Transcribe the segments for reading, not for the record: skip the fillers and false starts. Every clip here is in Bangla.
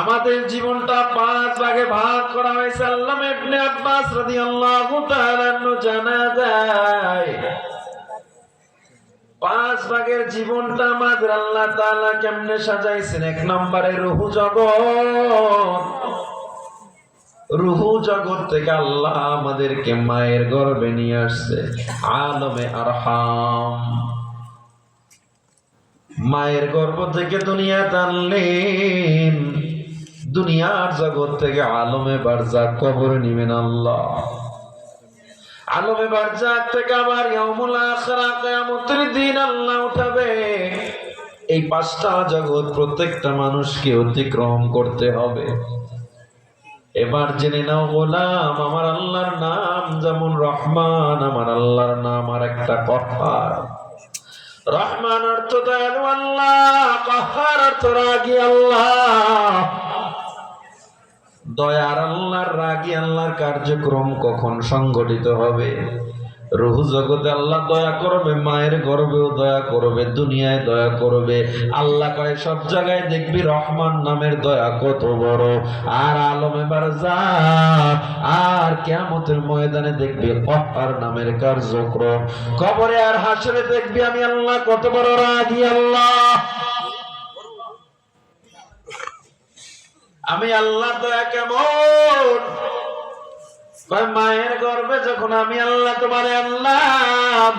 আমাদের জীবনটা 5 ভাগে ভাগ করা হয়েছে। আল্লামা ইবনে আব্বাস রাদিয়াল্লাহু তাআলা জানা যায় 5 ভাগের জীবনটা আমাদের আল্লাহ তাআলা কেমনে সাজাইছেন। 1 নম্বরে রূহ জগৎ। রূহ জগৎ থেকে আল্লাহ আমাদেরকে মায়ের গর্ভে নিয়ে আসছে, আলমে আরহাম। মায়ের গর্ভ থেকে দুনিয়াতে আনলেন, দুনিয়ার জগৎ থেকে আলমে বারজাক কবরে নিবেন আল্লাহ। আলমে বারজাক থেকে আবার ইয়াউমুল আখিরা কিয়ামতের দিন আল্লাহ উঠাবে। এই 5টা জগৎ প্রত্যেকটা মানুষকে অতিক্রম করতে হবে। এবার জেনে নাও গোলাম, আমার আল্লাহর নাম যেমন রহমান, আমার আল্লাহর নাম আর একটা কহার। রহমান অর্থ দয়ালু আল্লাহ, কহার অর্থ রাগী আল্লাহ। দয়ার আল্লাহর রাগী আল্লাহর কার্যক্রম কখন সংগঠিত হবে? রূহ জগতে আল্লাহ দয়া করবে, মায়ের গর্ভেও দয়া করবে, দুনিয়ায় দয়া করবে। আল্লাহ কয় সব জায়গায় দেখবি রহমান নামের দয়া কত বড়। আর আলমে বারজাক আর কিয়ামতের ময়দানে দেখবি কহার নামের কার্যক্রম। কবরে আর হাসরে দেখবি আমি আল্লাহ কত বড় রাগী আল্লাহ। আমি আল্লাহ দয়া কেমন? মায়ের গর্ভে যখন আমি আল্লাহ তোমারে আনলাম,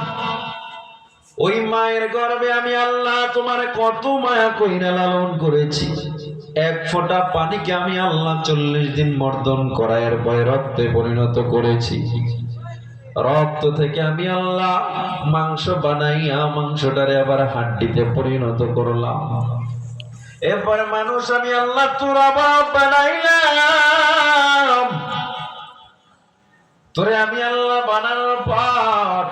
ওই মায়ের গর্ভে আমি আল্লাহ তোমারে কত মায়া কইরা লালন করেছি। 1 ফোঁটা পানিকে আমি আল্লাহ 40 দিন মর্দন করার পরে রক্তে পরিণত করেছি। রক্ত থেকে আমি আল্লাহ মাংস বানাইয়া মাংসটারে আবার হাড্ডিতে পরিণত করলাম। এরপরে মানুষ আমি আল্লাহ তুরাবা বানাইলাম। তোরে আমি আল্লাহ বানানোর পর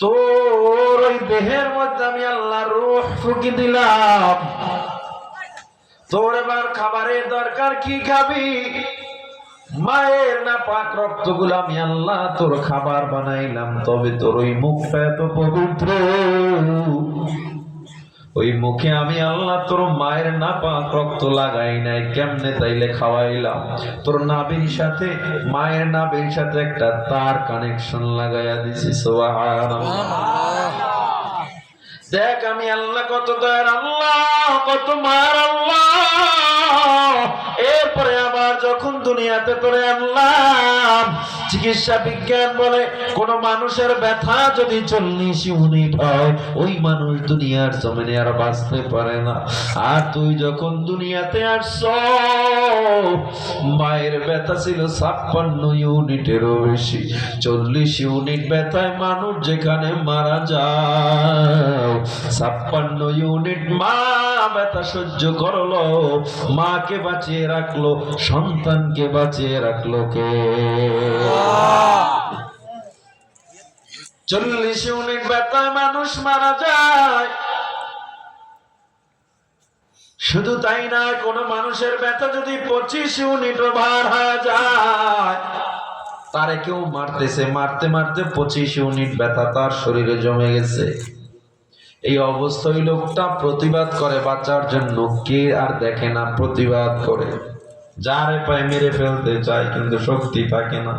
তোর ওই দেহের মধ্যে আমি আল্লাহ রূহ ফুঁকি দিলাম। তোর এবার খাবারের দরকার, কি খাবি? মায়ের না পাক রক্তগুলো আমি আল্লাহ তোর খাবার বানাইলাম। তবে তোর ওই মুখটা এত পবিত্র, ওই মুখে আমি আল্লাহ তোর মায়ের নাপাক রক্ত লাগাই নাই। কেমনে তাইলে খাওয়াইলাম? তোর নাভির সাথে, মায়ের নাভির সাথে একটা তার কানেকশন লাগাইয়া দিছি। সুবহানাল্লাহ। দেখ আমি আল্লাহ কত দয়ার আল্লাহ, কত মায়ের আল্লাহ। এরপরে আবার যখন দুনিয়াতে তোরে আনলাম, চিকিৎসা বিজ্ঞান বলে কোন মানুষের ব্যথা যদি 40 ইউনিট হয়, ওই মানুষ দুনিয়ার জমিনে আর বাঁচতে পারে না। আর তুই যখন দুনিয়াতে আসছ, মায়ের ব্যথা ছিল 56 ইউনিটেরও বেশি। 40 ইউনিট ব্যথায় মানুষ যেখানে মারা যায়, 56 ইউনিট মা ব্যথা সহ্য করলো, মাকে বাঁচিয়ে রাখলো, সন্তানকে বাঁচিয়ে রাখলো কে? 40 ইউনিট ব্যথায় মানুষ মারা যায়। শুধু তাই না, কোন মানুষের ব্যথা যদি 25 ইউনিট ওভার হয়ে যায়, তারে কেউ মারতেছে, মারতে মারতে 25 ইউনিট ব্যথা তার শরীরে জমে গেছে। এই অবস্থায় লোকটা প্রতিবাদ করে বাঁচার জন্য, কে আর দেখে না প্রতিবাদ করে। যারে পায়ে মেরে ফেলতে চায়, কিন্তু শক্তি থাকে না।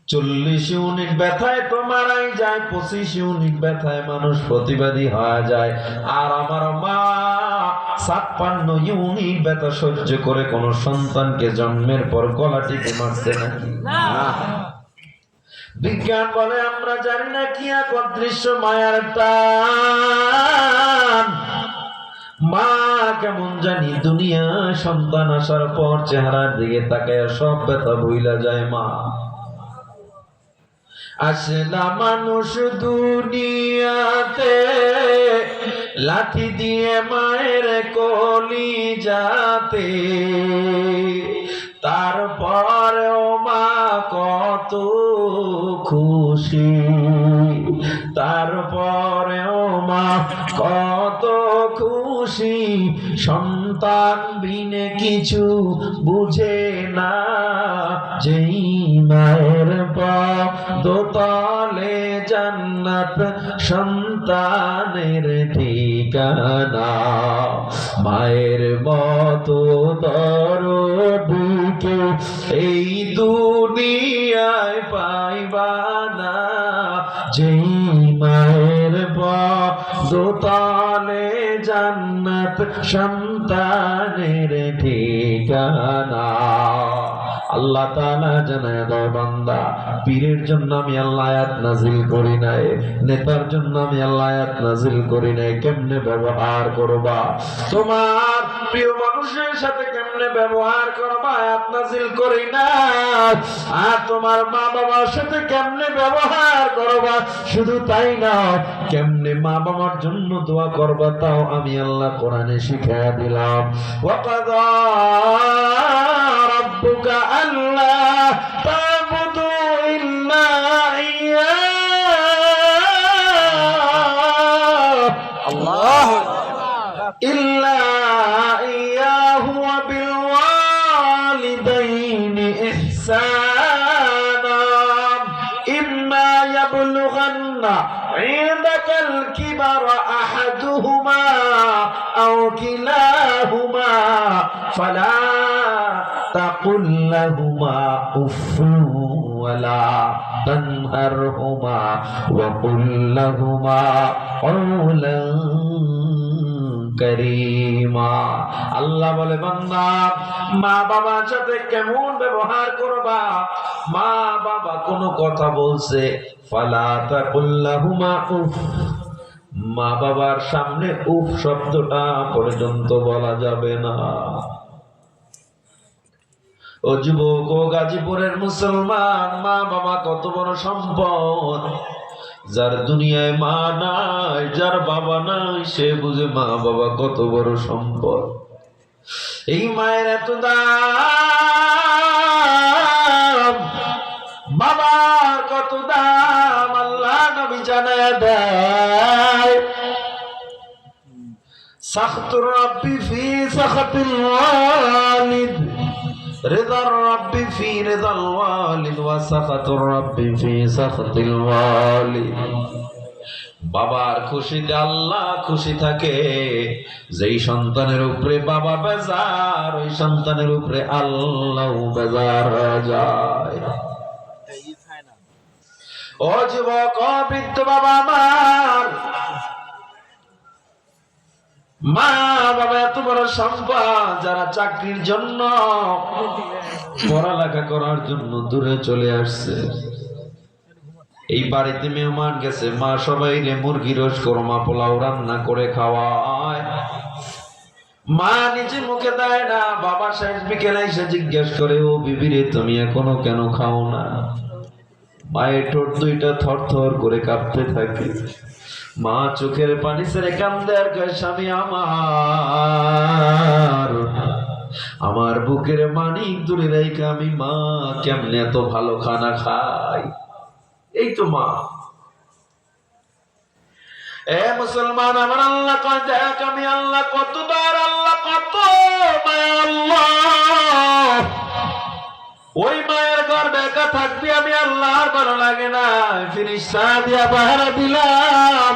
40 ইউনিট ব্যথায় তো মারাই যায়, 25 ইউনিট ব্যথায় মানুষ প্রতিবাদী হয়ে যায়। আর আমার মা 56 ইউনিট ব্যথা সহ্য করে কোন সন্তানকে জন্মের পর গলা টিপে মারছে নাকি? না। বিজ্ঞান বলে আমরা জানি না কি এক অদৃশ্য মায়ার টান। মা কেমন জানি দুনিয়া সন্তান আসার পর চেহারার দিকে তাকায় সব ব্যথা ভুইলা যায়। মা আসলা মানুষ দুনিয়াতে লাঠি দিয়ে মায়ের কলি যাতে, তারপরেও মা কত খুশি, তারপরেও মা কত খুশি। সন্তান বিনে কিছু বুঝে না, যেই মায়ের পা দোতলে জান্নাত জান্নাত সন্তানের ঠিকানা। মায়ের মতো দরদিকে এই দুনিয়ায় পাইবা না, যেই মায়ের দোতালে জান্নাত সন্তানের ঠিকানা। আল্লাহ তাআলা জানায় দাও বান্দা, পীরের জন্য আমি আল্লাহ আয়াত নাজিল করি নাই, নেতার জন্য আমি আল্লাহ আয়াত নাজিল করি নাই। কেমনে ব্যবহার করবা, তোমার প্রিয় মানুষের সাথে কেমনে ব্যবহার করবা আয়াত নাজিল করি না। আর তোমার মা বাবার সাথে কেমনে ব্যবহার করবা, শুধু তাই না, কেমনে মা বাবার জন্য দোয়া করবা তাও আমি আল্লাহ কোরআনে শিখিয়ে দিলাম। ওয়াকাযা রাব্বুকা আল্লা তা'বুদু ইল্লা ইয়্যাহু ওয়া বিল ওয়ালিদাইনি ইহসানা ইম্মা ইয়াবলুগান্না عندك الكبر أحدهما أو كلاهما فلا تقل لهما أف ولا تنهرهما وقل لهما قولا করিমা। আল্লাহ বলে বান্দা, মা বাবার সাথে কেমন ব্যবহার করবা। মা বাবা কোনো কথা বলছে, ফালা তাকুল লাহুমা উফ, মা বাবার সামনে উফ শব্দটা পর্যন্ত বলা যাবে না। ও যুবক, ও গাজীপুরের মুসলমান, মা বাবা কত বড় সম্পদ। যার দুনিয়ায় মা নাই, যার বাবা নাই, সে বুঝে মা বাবা কত বড় সম্পদ। এই মায়ের এত দাম, বাবার কত দাম, আল্লাহ নবী জানায় দেয়। সাখতুর রাব্বি ফি সাখাতিল ওয়ালিদ, রিদার রাব্বি ফি রিদাল ওয়ালিদ, ওয়া সাখাতুর রাব্বি ফি সাখাতিল ওয়ালিদ। বাবার খুশিতে আল্লাহ খুশি থাকে। যেই সন্তানের উপরে বাবা বেজার, ওই সন্তানের উপরে আল্লাহ বেজার হয়ে যায়। ও যুবক, ও বৃদ্ধ বাবা, আমার মা বাবা এত বড় সম্পদ, যারা চাকরির জন্য, পড়ালেখা করার জন্য দূরে চলে আসছে। এই বাড়িতে মেহমান গেছে, মা সবাই মুরগি রোজ কোরমা পোলাও রান্না করে খাওয়ায়। মা নিজে মুখে দেয় না, বাবা শেষ বিকেলে এসে জিজ্ঞেস করে, ও বিবিরে তুমি এখনো কেন খাও না? মায়ের ঠোঁট দুইটা থর থর করে কাঁপতে থাকে। মা চোখের পানি ছেড়ে কান্দে আর কয়, স্বামী আমার বুকের মানিক দূরে রেখে আমি মা কেমনে এত ভালো খানা খাই। এই তো মা। এ মুসলমান, আমার আল্লাহ কয়, দেখ আমি আল্লাহ কত দয়ার, আল্লাহ কত মায়া। আল্লাহ ওই মায়ের গর্ভে একা থাকবি, আমি আল্লাহর ভালো লাগে না, ফিরিস্তা দিয়া পাহারা দিলাম।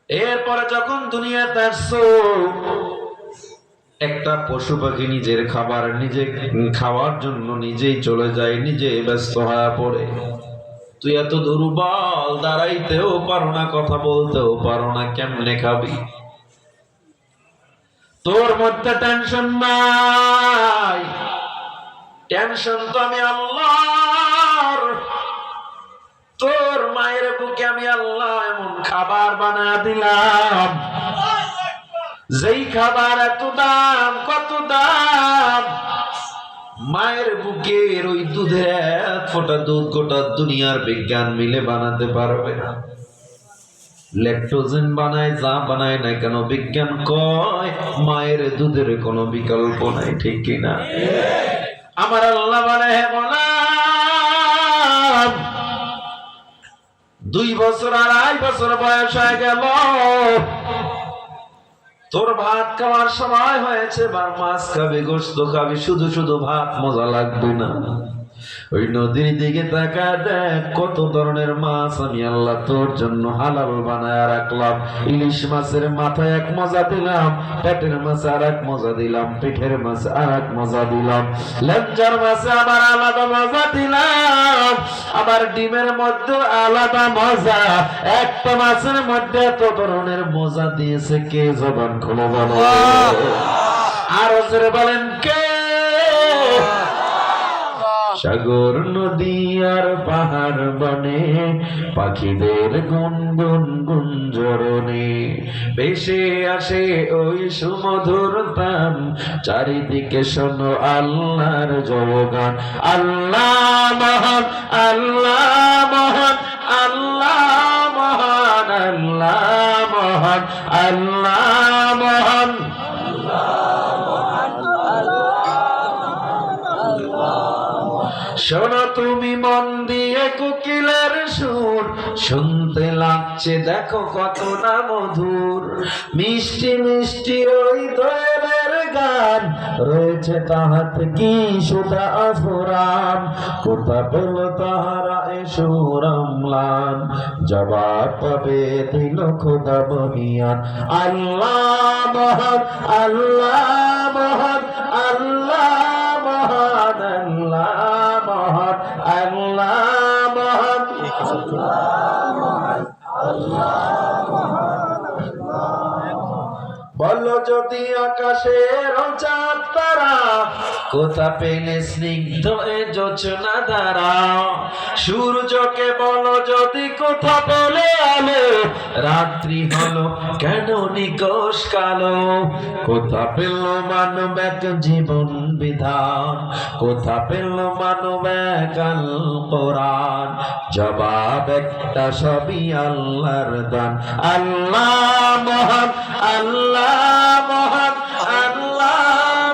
এরপরে যখন দুনিয়াতে আসছো, একটা পশু পাখি নিজের খাবার নিজে খাওয়ার জন্য নিজেই চলে যায়, নিজে ব্যস্ত হয়ে পড়ে। তুই এত দুর্বল, দাঁড়াইতেও পারো না, কথা বলতেও পারো না, কেমনে খাবি? তোর মধ্যে টেনশন নাই, টেনশন তো আমি আল্লাহর। তোর মায়ের বুকে আমি আল্লাহ এমন খাবার বানা দিলাম, যেই খাবার এত দাম, কত দাম। মায়ের বুকের ওই দুধের এক ফোঁটা দুধ গোটা দুনিয়ার বিজ্ঞান মিলে বানাতে পারবে না। ল্যাকটোজেন বানায়, যা বানায় না কেন, বিজ্ঞান কয় মায়ের দুধের কোনো বিকল্প নাই, ঠিক কিনা? আমার আল্লাহ বলে, হে গোলাম, 2 বছর 2.5 বছর বয়স হয়ে গেল, তোর ভাত খাওয়ার সময় হয়েছে, বার মাছ খাবি, গোশত খাবি, শুধু শুধু ভাত মজা লাগবে না। ওই নদীর দিকে তাকা দেখ কত ধরনের মাছ আমি আল্লাহ তোর জন্য হালাল বানায় রাখলাম। ইলিশ মাছের মাথায় এক মজা দিলাম, পেটের মাছে আর এক মজা দিলাম, পিঠের মাছে আর এক মজা দিলাম, লেঞ্জার মাছে আবার আলাদা মজা দিলাম, আবার ডিমের মধ্যে আলাদা মজা। একটা মাছের মধ্যে এত ধরনের মজা দিয়েছে, কে জবান খুলে বলে? আর জোরে বলেন কে? সাগর নদী আর পাহাড় বনে পাখিদের গুনগুন গুঞ্জরণে ভেসে আসে ওই সুমধুর তান, চারিদিকে শোনো আল্লাহর জয়গান। আল্লাহ মহান, আল্লাহ মহান, আল্লাহ মহান, আল্লাহ মহান, আল্লাহ মহান। শোনো তুমি মন দিয়ে কোকিলের সুর, শুনতে লাগছে দেখো কত না মধুর, মিষ্টি মিষ্টি ওই দোয়েলের গান, রয়েছে তাহাতে কি সুধা আফরান, কোথা পেল তাহারা এ সুর অম্লান, জবাব পাবে দিল খোদা বহিয়ান। আল্লাহ মহান, আল্লাহ মহান, আল্লাহ মহান, আল্লাহ মহান, আল্লাহ মহান, বলো যদি আকাশের চাঁদ তারা, কোথা পেলে স্নিগ্ধ এ জোছনা ধারা, সূর্যকে বলো যদি কোথা পেলে আলো, রাত্রি হলো কেন নিকষ কালো, কোথা পেল মানব এক জীবন বিধান, কোথা পেল মানব এক আল কোরআন, জবাব একটা সবই আল্লাহর দান। আল্লাহ মহান, আল্লাহ মহান, আল্লাহ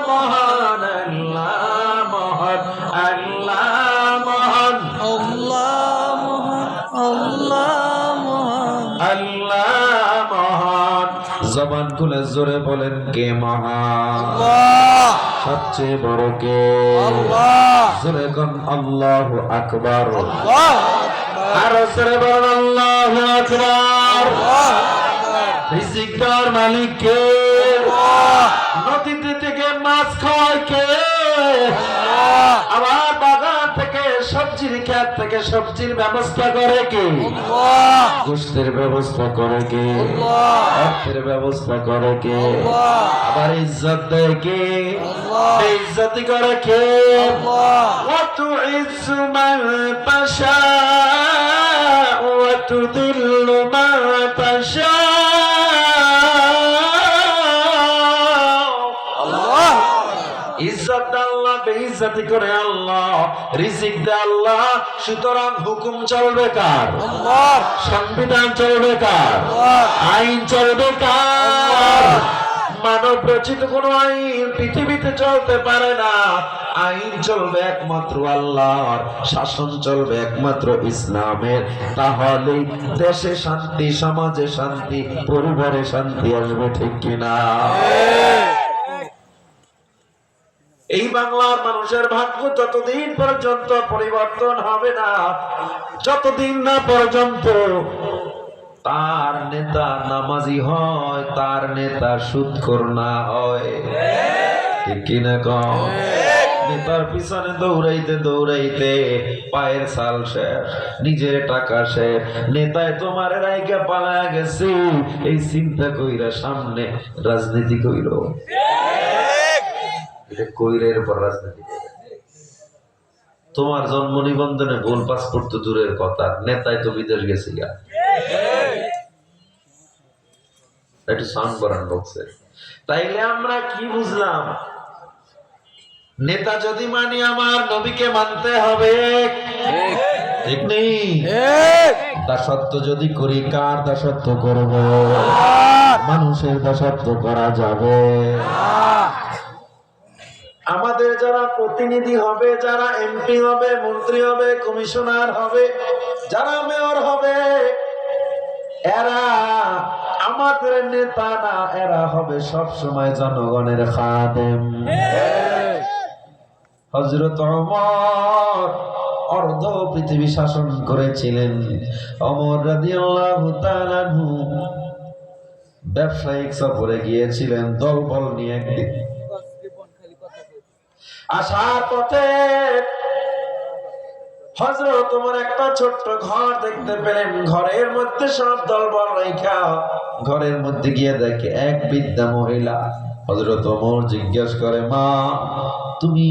মহান, আল্লাহ মহান, আল্লাহ মহান, আল্লাহ মহান, আল্লাহ মহান, আল্লাহ মহান। জবান খুলে জোরে বলেন কে মহান? আল্লাহ, সবচেয়ে বড় কে? আল্লাহ, জোরে কোন আল্লাহু আকবার। আল্লাহ, আর জোরে বলেন আল্লাহু আকবার। আল্লাহ, রিজিক দেওয়ার মালিক কে? নদীতে থেকে মাছ খাওয়ায় কে? আমার বাগান থেকে সবজির ক্ষেত থেকে সবজির ব্যবস্থা করে কে? গোশতের ব্যবস্থা করে কে? অর্থের ব্যবস্থা করে কে? আবার ইজ্জত দেয় কে? ইজ্জতি করে কে? وتعز من تشاء وتذل من تشاء। ইজ্জত আল্লাহ, বেইজ্জতি করে আল্লাহ, রিজিক দেয় আল্লাহ। সুতরাং হুকুম চলবে কার? সংবিধান চলবে কার? আইন চলবে কার? মানব রচিত কোন আইন পৃথিবীতে চলতে পারে না। আইন চলবে একমাত্র আল্লাহর, শাসন চলবে একমাত্র ইসলামের। তাহলে দেশে শান্তি, সমাজে শান্তি, পরিবারে শান্তি আসবে, ঠিক কিনা? এই বাংলার মানুষের ভাগ্য ততদিন পর্যন্ত পরিবর্তন হবে না, যতদিন না পর্যন্ত তার নেতা নামাজি হয়, তার নেতা সুদখোর না হয়, ঠিক কিনা কম? নেতার পিছনে দৌড়াইতে দৌড়াইতে পায়ের ছাল শেষ, নিজের টাকা শেষ, নেতায় তোমার রাইকে পালা গেছে, এই চিন্তা কইরা সামনে রাজনীতি কইর। এটা কইরের উপর রাজনীতি। তোমার জন্ম নিবন্ধনে ভুল পাসপোর্ট তো দূরের কথা, নেতায় তো বিদেশ গেছে গা। একটু সাউন্ড বাড়ান বক্সে। তাইলে আমরা কি বুঝলাম? নেতা যদি মানি আমার নবীকে মানতে হবে, ঠিক নেই? দাসত্ব যদি করি, কার দাসত্ব করব? মানুষের দাসত্ব করা যাবে? আমাদের যারা প্রতিনিধি হবে, যারা এমপি হবে, মন্ত্রী হবে, কমিশনার হবে, যারা মেয়র হবে, এরা আমাদের নেতা না, এরা হবে সব সময় জনগণের খাদেম। হযরত ওমর অর্ধ পৃথিবী শাসন করেছিলেন। ওমর রাদিয়াল্লাহু তাআলা আনহু ব্যবসায়িক সফরে গিয়েছিলেন দলবল নিয়ে। একদিন আসার পথে হযরত ওমর একটা ছোট্ট ঘর দেখতে পেলেন। ঘরের মধ্যে সব দলবল রাইখা ঘরের মধ্যে গিয়ে দেখে এক বৃদ্ধা মহিলা। হযরত ওমর জিজ্ঞেস করে, মা তুমি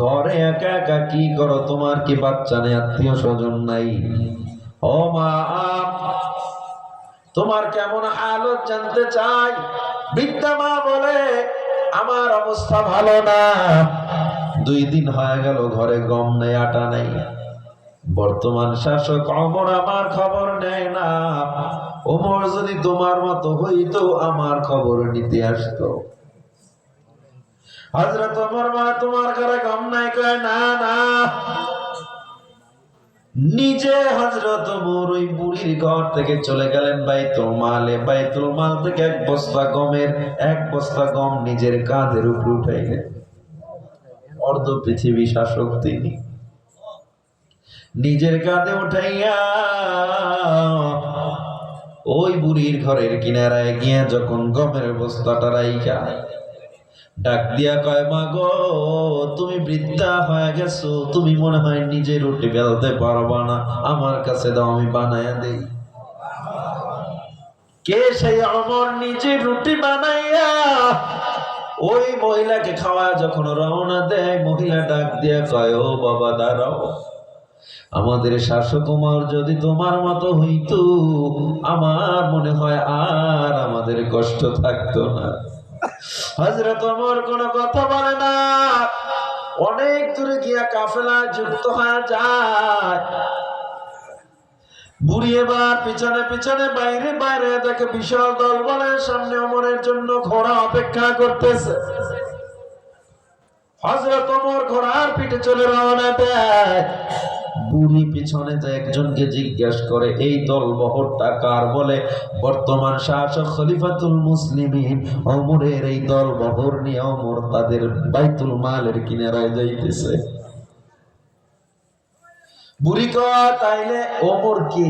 ঘরে একা একা কি করো? তোমার কি বাচ্চা নেই, আত্মীয় স্বজন নাই? ও মা, তোমার কেমন হালত জানতে চাই। বৃদ্ধা মা বলে, আমার অবস্থা ভালো না। 2 দিন হয়ে গেল ঘরে গম নেই, আটা নেই। বর্তমান শাসক ওমর আমার খবর নেয় না। ওমর যদি তোমার মতো হইতো আমার খবর নিতে আসতো। হযরত ওমর, মা তোমার ঘরে গম নাই? কয় না না। নিজে হযরত ওমর ওই বুড়ির ঘর থেকে চলে গেলেন বাইতুল মালে। বাইতুল মাল থেকে 1 বস্তা গম নিজের কাঁধের উপর উঠাইলেন। অর্ধ পৃথিবী শাসক তিনি। নিজের কাঁধে উঠাইয়া ওই বুড়ির ঘরের কিনারায় গিয়ে যখন গমের বস্তাটা রাইখা ডাক দিয়া কয়, মা গো, তুমি বৃদ্ধা হয়ে গেছো, তুমি মনে হয় নিজে রুটি বেলতে পারবা না, আমার কাছে দাও, আমি বানায়া দেই। কে সেই ওমর নিজে রুটি বানাইয়া ওই মহিলাকে খাওয়া যখন রওনা দেয়, মহিলা ডাক দিয়া কয়, ও বাবা দাঁড়াও, আমাদের শাসক ওমর যদি তোমার মতো হইতো আমার মনে হয় আর আমাদের কষ্ট থাকতো না। হযরত ওমর কোনো কথা বলে না। অনেক দূরে গিয়া কাফেলা যুক্ত হয়ে যায়। বুড়ি এবার পিছনে পিছনে বাইরে বাইরে দেখে বিশাল দলবলের সামনে ওমরের জন্য ঘোড়া অপেক্ষা করতেছে। হযরত ওমর ঘোড়ার পিঠে চলে রওনা দেয়। বুড়ি পিছনে যে একজনকে জিজ্ঞেস করে, এই দলবহরটা কার? বলে, বর্তমান শাসক খলিফাতুল মুসলিমিন ওমরের এই দলবহর নিয়ে ওমর তাদের বাইতুল মালের কিনারায় যাইতেছে। বুড়ি কয়, তাইলে ওমর কি?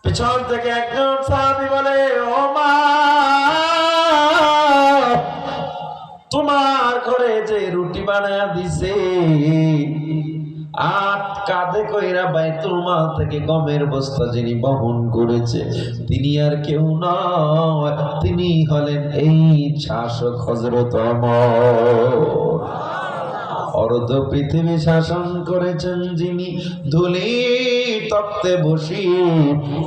পিছন থেকে একজন সাহাবী বলে, ও মা, তোমার ঘরে যে রুটি বানায়া দিছে আর কাঁধে কইরা বাইতুল মাল থেকে গমের বস্তা যিনি বহন করেছে তিনি আর কেউ নয়, তিনি হলেন এই শাসক হযরত ওমর। অর্ধ পৃথিবী শাসন করেছেন যিনি, ধুলি তক্তে বসি,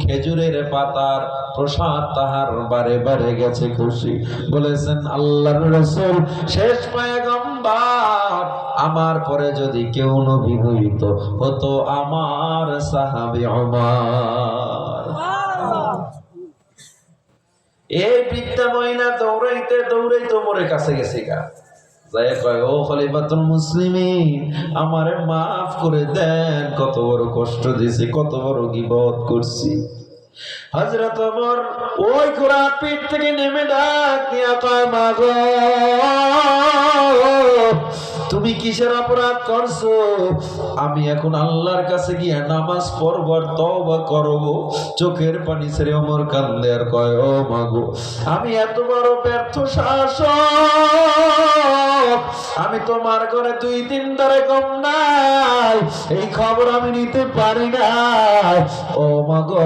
খেজুরের পাতার প্রসাদ তাহার বারে বারে গেছে খুশি। বলেছেন আল্লাহর রাসূল শেষ পয়গম্বর, আমার পরে যদি কেউ নবী হইত হতো আমার সাহাবী ওমর। এই বৃদ্ধা মহিলা দৌড়াইতে দৌড়াইতে ওমরের কাছে গেছে গা। যাই কয়, ও খলিফাতুল মুসলিমিন, আমারে মাফ করে দেন, কত বড় কষ্ট দিয়েছি, কত বড় গীবত করছি। হযরত ওমর ওই ঘোড়ার পিঠ থেকে নেমে ডাক দিয়া কয়, মা গো, তুমি কিসের অপরাধ করছো? আমি এখন আল্লাহর কাছে গিয়া নামাজ পড়ব আর তওবা করব। চোখের পানি ছেড়ে ওমর কান্দে আর কয়, ও মা গো, আমি এত বড় ব্যর্থ শাসক, আমি তোমার ঘরে 2 দিন ধরে গম নাই, এই খবর আমি নিতে পারি না। ও মা গো,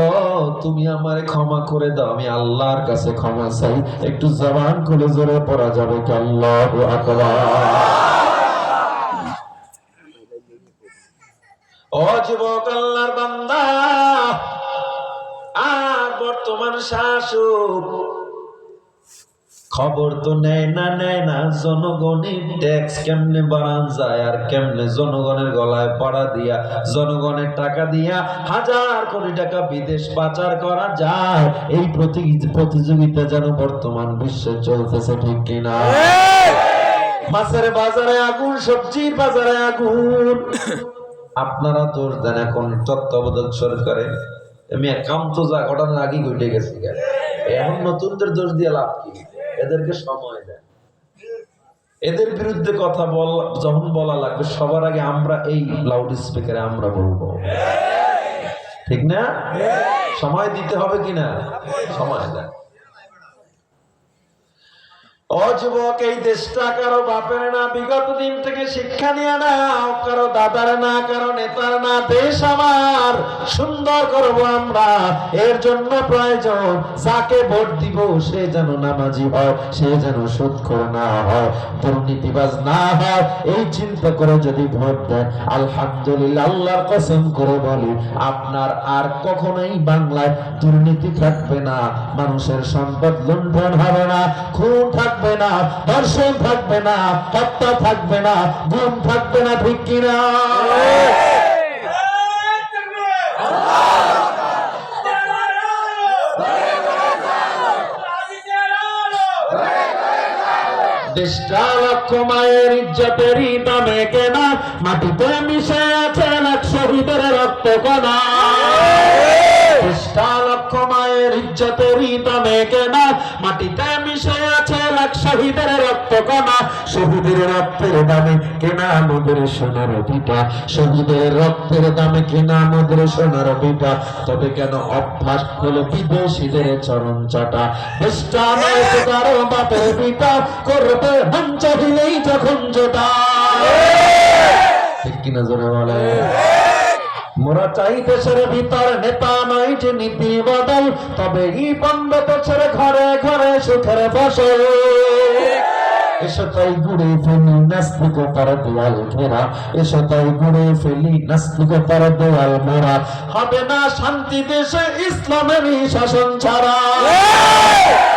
তুমি আমারে ক্ষমা করে দাও, আমি আল্লাহর কাছে ক্ষমা চাই। একটু জবান খুলে জোরে পড়া যাবে কি আল্লাহু আকবার? ও যুবক আল্লাহর বান্দা, আর বর্তমান শাসক খবর তো নেয় না জনগণের ট্যাক্স কেমনে বাড়ান যায় আর কেমনে জনগণের গলায় পড়া দিয়া জনগণের টাকা দিয়া 1000 কোটি টাকা বিদেশ পাচার করা যায়, এই প্রতিযোগিতা যেন বর্তমান বিশ্বে চলতেছে, ঠিক কিনা? মাছের বাজারে আগুন, সবজির বাজারে আগুন। আপনারা তো দেন এখন তত্ত্বাবধায়ক সরকারে, আমি কাম তো যা ঘটনার আগে ঘটে গেছি, এখন নতুনদের দোষ দিয়ে লাভ কি? এদেরকে সময় দেন। এদের বিরুদ্ধে কথা যখন বলা লাগবে সবার আগে আমরা এই লাউড স্পিকারে আমরা বলবো, ঠিক না? সময় দিতে হবে কিনা? সময় দেন। ও যুবক, এই দেশটা কারো বাপের না, বিগত দিন থেকে শিক্ষা নিয়ে নাও, কারো দাদার না, কারো নেতার না। দেশ আমার, সুন্দর করব আমরা। এর জন্য প্রয়োজন যাকে ভোট দিব সে যেন নামাজি হয়, সে যেন সুদখোর না হয়, দুর্নীতিবাজ না হয়। এই চিন্তা করে যদি ভোট দেন, আলহামদুলিল্লাহ, আল্লাহর কসম করে বলি, আপনার আর কখনোই বাংলায় দুর্নীতি থাকবে না, মানুষের সম্পদ লুণ্ঠন হবে না, খুন থাকবে না, ধর্ষণ থাকবে না, হত্যা থাকবে না, গুম থাকবে না, ঠিক কিনা? দেশটা লক্ষ মায়ের ইজ্জতেরই দামে কেনা, মাটিতে মিশে আছে লাখ শহীদের রক্ত কণা। দেশটা লক্ষ মায়ের ইজ্জতেরই দামে কেনা, মাটিতে মিশে আছে লাখ শহীদের রক্ত কণা। শহীদের রক্তের দামে কেনা আমাদের সোনার পিতা, শহীদের রক্তের দামে কেনা আমাদের সোনার পিতা। তবে কেন অভ্যাস হলো বিদেশিদের চরণ চাটা? দেশটা নয় তো কারো বাপের পিতা, করবে মন চাহিলেই যখন জোটা, ঠিক কিনা জোরে বলে? মোরা চাই দেশের ভিতর নেতা নয় যে নীতি বদল, তবে এই 15 বছরে ঘরে ঘরে সুখের ফসল। এসো তাই গুড়ে ফেলি নাস্তিকতার দেয়াল ঘেরা, এসো তাই গুড়ে ফেলি নাস্তিকতার দেয়াল মোরা। হবে না শান্তি দেশে ইসলামেরই শাসন ছাড়া,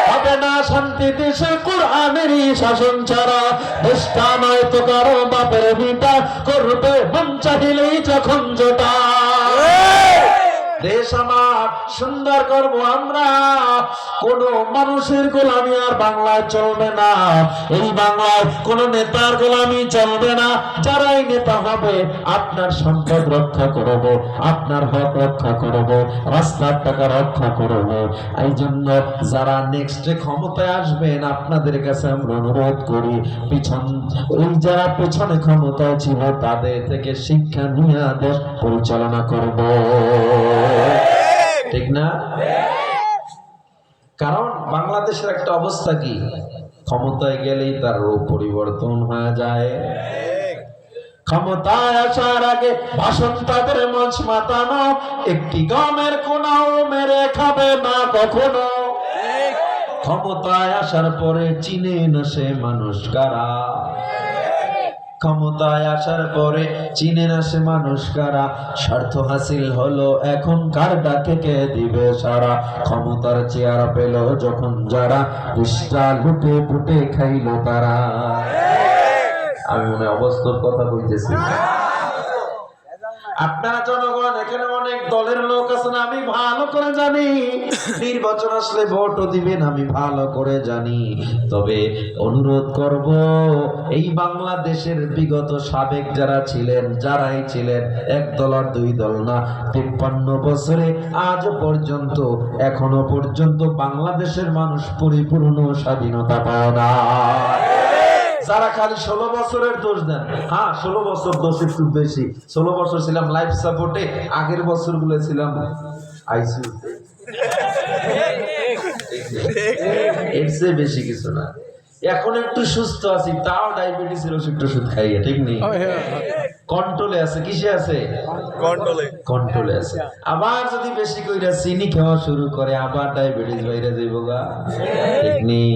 হবে না শান্তি দেশে কোরআনেরই শাসন ছাড়া। দেশটা নয় তো কারো বাপের ভিটা, করবে মন চাহিলেই যখন জোটা। দেশ আমার, সুন্দর করব আমরা। কোন মানুষের গোলামি আর বাংলায় চলবে না, এই বাংলায় কোন নেতার গোলামি চলবে না। যারাই নেতা হবে আপনার সম্পদ রক্ষা করবে, আপনার হক রক্ষা করবে, রাস্তার টাকা রক্ষা করবে। এই জন্য যারা নেক্সটে ক্ষমতায় আসবেন আপনাদের কাছে আমরা অনুরোধ করি, ওই যারা পেছনে ক্ষমতায় ছিল তাদের থেকে শিক্ষা নিয়ে দেশ পরিচালনা করব, ঠিক না? কারণ বাংলাদেশের একটা অবস্থা কি, ক্ষমতায় গেলেই তার রূপ পরিবর্তন হয়ে যায়। ক্ষমতায় আসার আগে ভাষণ তাদের মঞ্চ মাতানো, একটি গমের কোনাও মেরে খাবে না কখনো। ক্ষমতায় আসার পরে চিনে না সে মানুষ কারা, ক্ষমতায় আসার পরে চিনে না সে মানুষ কারা। স্বার্থ হাসিল হলো এখন কার ডাকে কে দিবে সারা। ক্ষমতার চেয়ার পেল যখন যারা, ইষ্টা লুটে পুটে খাইলো তারা। আমি মনে অবস্থার কথা বলতেছি। আপনারা জনগণ, এখানে অনেক দলের লোক আছেন, আমি ভালো করে জানি। নির্বাচন আসলে ভোটও দিবেন, আমি ভালো করে জানি। তবে অনুরোধ করব, এই বাংলাদেশের বিগত সাবেক যারা ছিলেন, যারাই ছিলেন, এক দল আর দুই দল না, 53 বছরে আজ পর্যন্ত, এখনো পর্যন্ত বাংলাদেশের মানুষ পরিপূর্ণ স্বাধীনতা পায় না। যারা খালি 16 বছরের দোষ দেন, হ্যাঁ 16 বছর দোষ একটু বেশি। 16 বছর ছিলাম লাইফ সাপোর্টে, আগের বছরগুলো ছিলাম আইসিইউতে, এর চেয়ে বেশি কিছু না। এখন একটু সুস্থ আছি, তাও ডায়াবেটিসের ওষুধ খাইয়ে, ঠিক নেই, কন্ট্রোলে আছে। কিসে আছে? কন্ট্রোলে আছে। আবার যদি বেশি কইরা চিনি খাওয়া শুরু করে, আবার ডায়াবেটিস বাইরে যাইব গা, ঠিক নেই।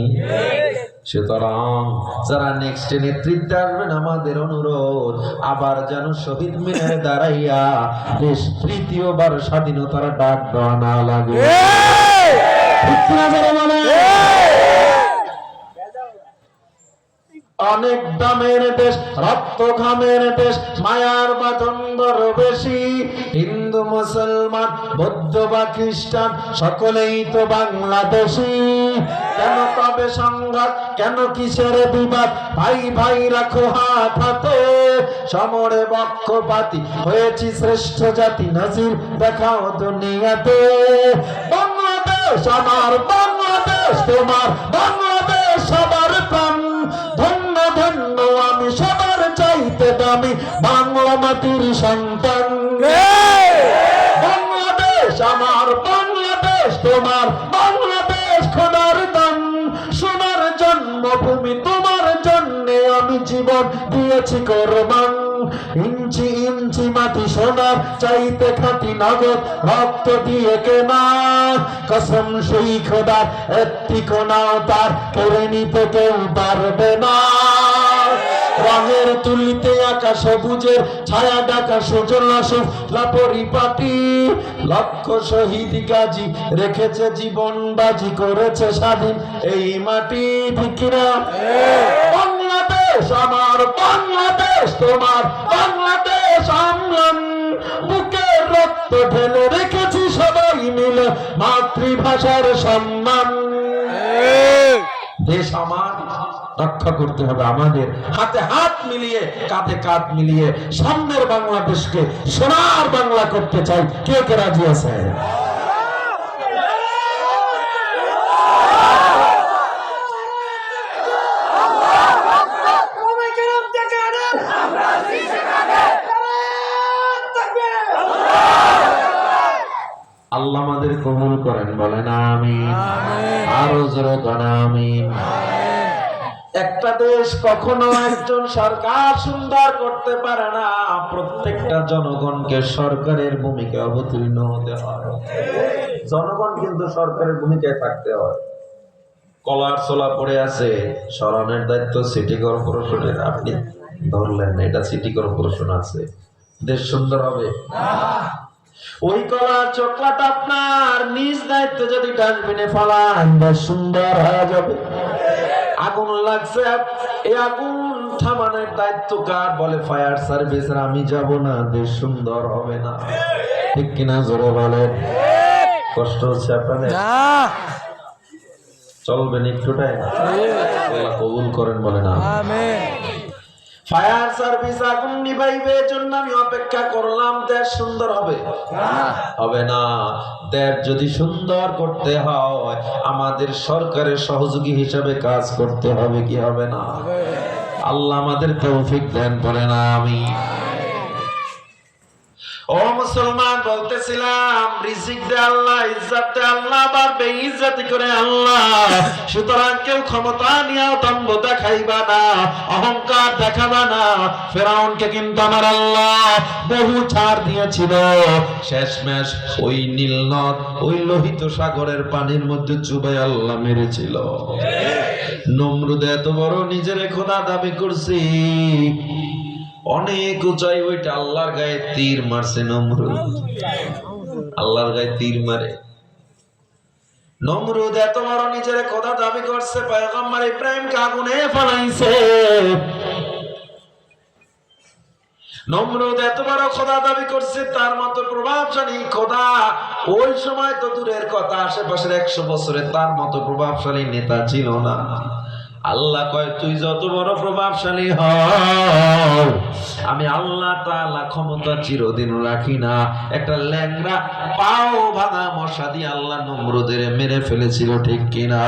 সুতরাং যারা নেক্সট নেতৃত্বে আসবেন, আমাদের অনুরোধ, আবার যেন শহীদ মিনারে দাঁড়াইয়া দেশ তৃতীয়বার স্বাধীনতার ডাক দেওয়া না লাগে। অনেক দামের দেশ, রক্ত ঘামের দেশ, মায়ার বাঁধন বড় বেশি। হিন্দু মুসলমান বৌদ্ধ বা খ্রিস্টান সকলেই তো বাংলাদেশি। কেন তবে সংঘাত, কেন কিসের বিবাদ? ভাই ভাই রাখো হাত হাতে, সমরে পক্ষপাতী হয়েছি শ্রেষ্ঠ জাতি, নজির দেখাও দুনিয়াতে। বাংলাদেশ আমার, বাংলাদেশ তোমার, বাংলাদেশ সবার প্রাণ। ধন্য ধন্য আমি বাংলা মাটির সন্তান। বাংলাদেশ আমার, বাংলাদেশ তোমার, বাংলাদেশ খোদার দান। সোনার জন্মভূমি, তোমার জন্যে আমি জীবন দিয়েছি কোরবান। ইঞ্চি ইঞ্চি মাটি সোনার চাইতে খাঁটি নগদ রক্ত দিয়ে কেনা। কসম সেই খোদার একটি কোনাও তার কেড়ে নিতে কেউ পারবে না। রঙের তুলিতে আঁকা সবুজের ছায়া ডাকা সজল সুফলা পরিপাটি। লক্ষ শহীদ গাজী রেখেছে জীবন বাজি, করেছে স্বাধীন এই মাটি। ঠিক না? বাংলাদেশ আমার, বাংলাদেশ তোমার, বাংলাদেশ আমলান। বুকের রক্ত ঢেলে রেখেছি সবাই মিলে মাতৃভাষার সম্মান। দেশ আমার, রক্ষা করতে হবে আমাদের। হাতে হাত মিলিয়ে, কাঁধে কাঁধ মিলিয়ে সামনের বাংলাদেশকে সোনার বাংলা করতে চাই। কে কে রাজি আছে? আল্লাহ আমাদের কবুল করেন, বলেন আমিন। আরো জোরে বলেন আমিন। একটা দেশ কখনো একজন সরকার সুন্দর করতে পারে না, প্রত্যেকটা জনগণকে সরকারের ভূমিকা অবতীর্ণ হতে হয়। জনগণ কিন্তু সরকারের ভূমিকায় থাকতে হয়। কলার ছোলা পড়ে আছে, সরানোর দায়িত্ব সিটি কর্পোরেশনের। আপনি ধরলেন এটা সিটি কর্পোরেশন আছে, দেশ সুন্দর হবে? ওই কলার চোখলাটা আপনার নিজ দায়িত্ব যদি ডাস্টবিনে ফেলান, দেশ সুন্দর হয়ে যাবে। আগুন লাগছে, এই আগুন থামানোর দায়িত্ব কার? বলে ফায়ার সার্ভিস। আমি যাব না, দেশ সুন্দর হবে না। ঠিক কিনা? জোরে বলেন। কষ্ট হচ্ছে আপনাদের? চলবেন একটু টাইম, আল্লাহ কবুল করেন, বলেন আমিন। ফায়ার সার্ভিস আগুন নিভাইবে, জন্য আমি অপেক্ষা করলাম। দেশ সুন্দর হবে? হবে না। দেশ যদি সুন্দর করতে হয় আমাদের সরকারের সহযোগী হিসাবে কাজ করতে হবে, কি হবে না? আল্লাহ আমাদের তৌফিক দেন, বলেন আমিন। ও মুসলমান, বলতেছিলাম রিজিক দে আল্লাহ, ইজ্জত দে আল্লাহ, আবার বেইজ্জতি করে আল্লাহ। সুতরাং কেউ ক্ষমতা নিয়ে দম্ভ দেখাইবা না, অহংকার দেখাবা না। ফেরাউনকে কিন্তু আমার আল্লাহ বহু ছাড় দিয়েছিল। শেষমেশ ওই নীল নদ, ওই লোহিত সাগরের পানির মধ্যে চুবাই আল্লাহ মেরেছিল। নমরুদ এত বড় নিজের খোদা দাবি করছি, অনেক উঁচাই, ওইটা আল্লাহর গায়ে তীর মারছে নমরুদ। আল্লাহর গায়ে তীর মারে। নমরুদ এত বড় নিজের খোদা দাবি করছে, পয়গম্বর ইব্রাহিমকে আগুনে ফেলাইছে। নমরুদ এত বড় খোদা দাবি করছে, তার মতো প্রভাবশালী খোদা ওই সময় তো দূরের কথা, আশেপাশের 100 বছরে তার মতো প্রভাবশালী নেতা ছিল না। আল্লাহ কয়, তুই যত বড় প্রভাবশালী হও, আমি আল্লাহ তাআলা ক্ষমতা চিরদিন রাখি না। একটা ল্যাংড়া পাও ভাঙা মশা দিয়ে আল্লাহ নমরুদের মেরে ফেলেছিল, ঠিক কিনা?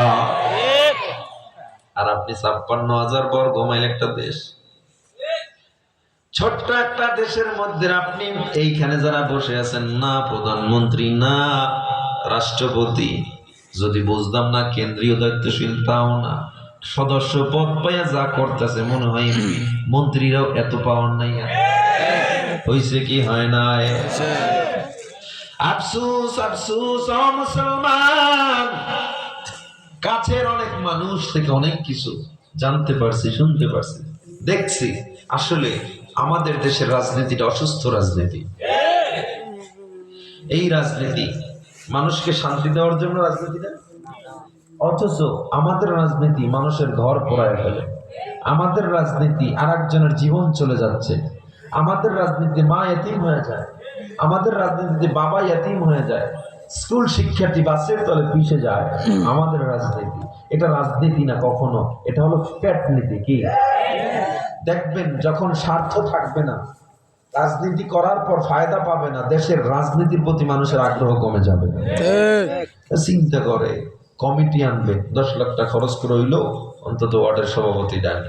আর আপনি 56,000 বর্গ মাইল একটা দেশ, ছোট্ট একটা দেশের মধ্যে আপনি এইখানে যারা বসে আছেন, না প্রধানমন্ত্রী না রাষ্ট্রপতি, যদি বুঝতাম না কেন্দ্রীয় দায়িত্বশীল তাও না, সদস্য পদ পাইয়া যা করতেছে মনে হয় মন্ত্রীরাও এত পাওয়ার নাই। হইছে কি হয় না? আফসোস আফসোস ও মুসলমান, কাছের অনেক মানুষ থেকে অনেক কিছু জানতে পারছি, শুনতে পারছি, দেখছি। আসলে আমাদের দেশের রাজনীতিটা অসুস্থ রাজনীতি। এই রাজনীতি মানুষকে শান্তি দেওয়ার জন্য রাজনীতিটা, অথচ আমাদের রাজনীতি মানুষের ঘর পোড়ায় ফেলে। আমাদের রাজনীতি আরেকজনের জীবন চলে যাচ্ছে। আমাদের রাজনীতি মা এতিম হয়ে যায়। আমাদের রাজনীতিতে বাবা এতিম হয়ে যায়। স্কুল শিক্ষার্থী বাসের তলে পিষে যায়। আমাদের রাজনীতি, এটা রাজনীতি না কখনো, এটা হলো পেট নীতি। কি দেখবেন, যখন স্বার্থ থাকবে না, রাজনীতি করার পর ফায়দা পাবে না, দেশের রাজনীতির প্রতি মানুষের আগ্রহ কমে যাবে। চিন্তা করে কমিটি আনবে, 10 লাখ টাকা খরচ করে হইলো অন্তত ওয়ার্ডের সভাপতি দেন,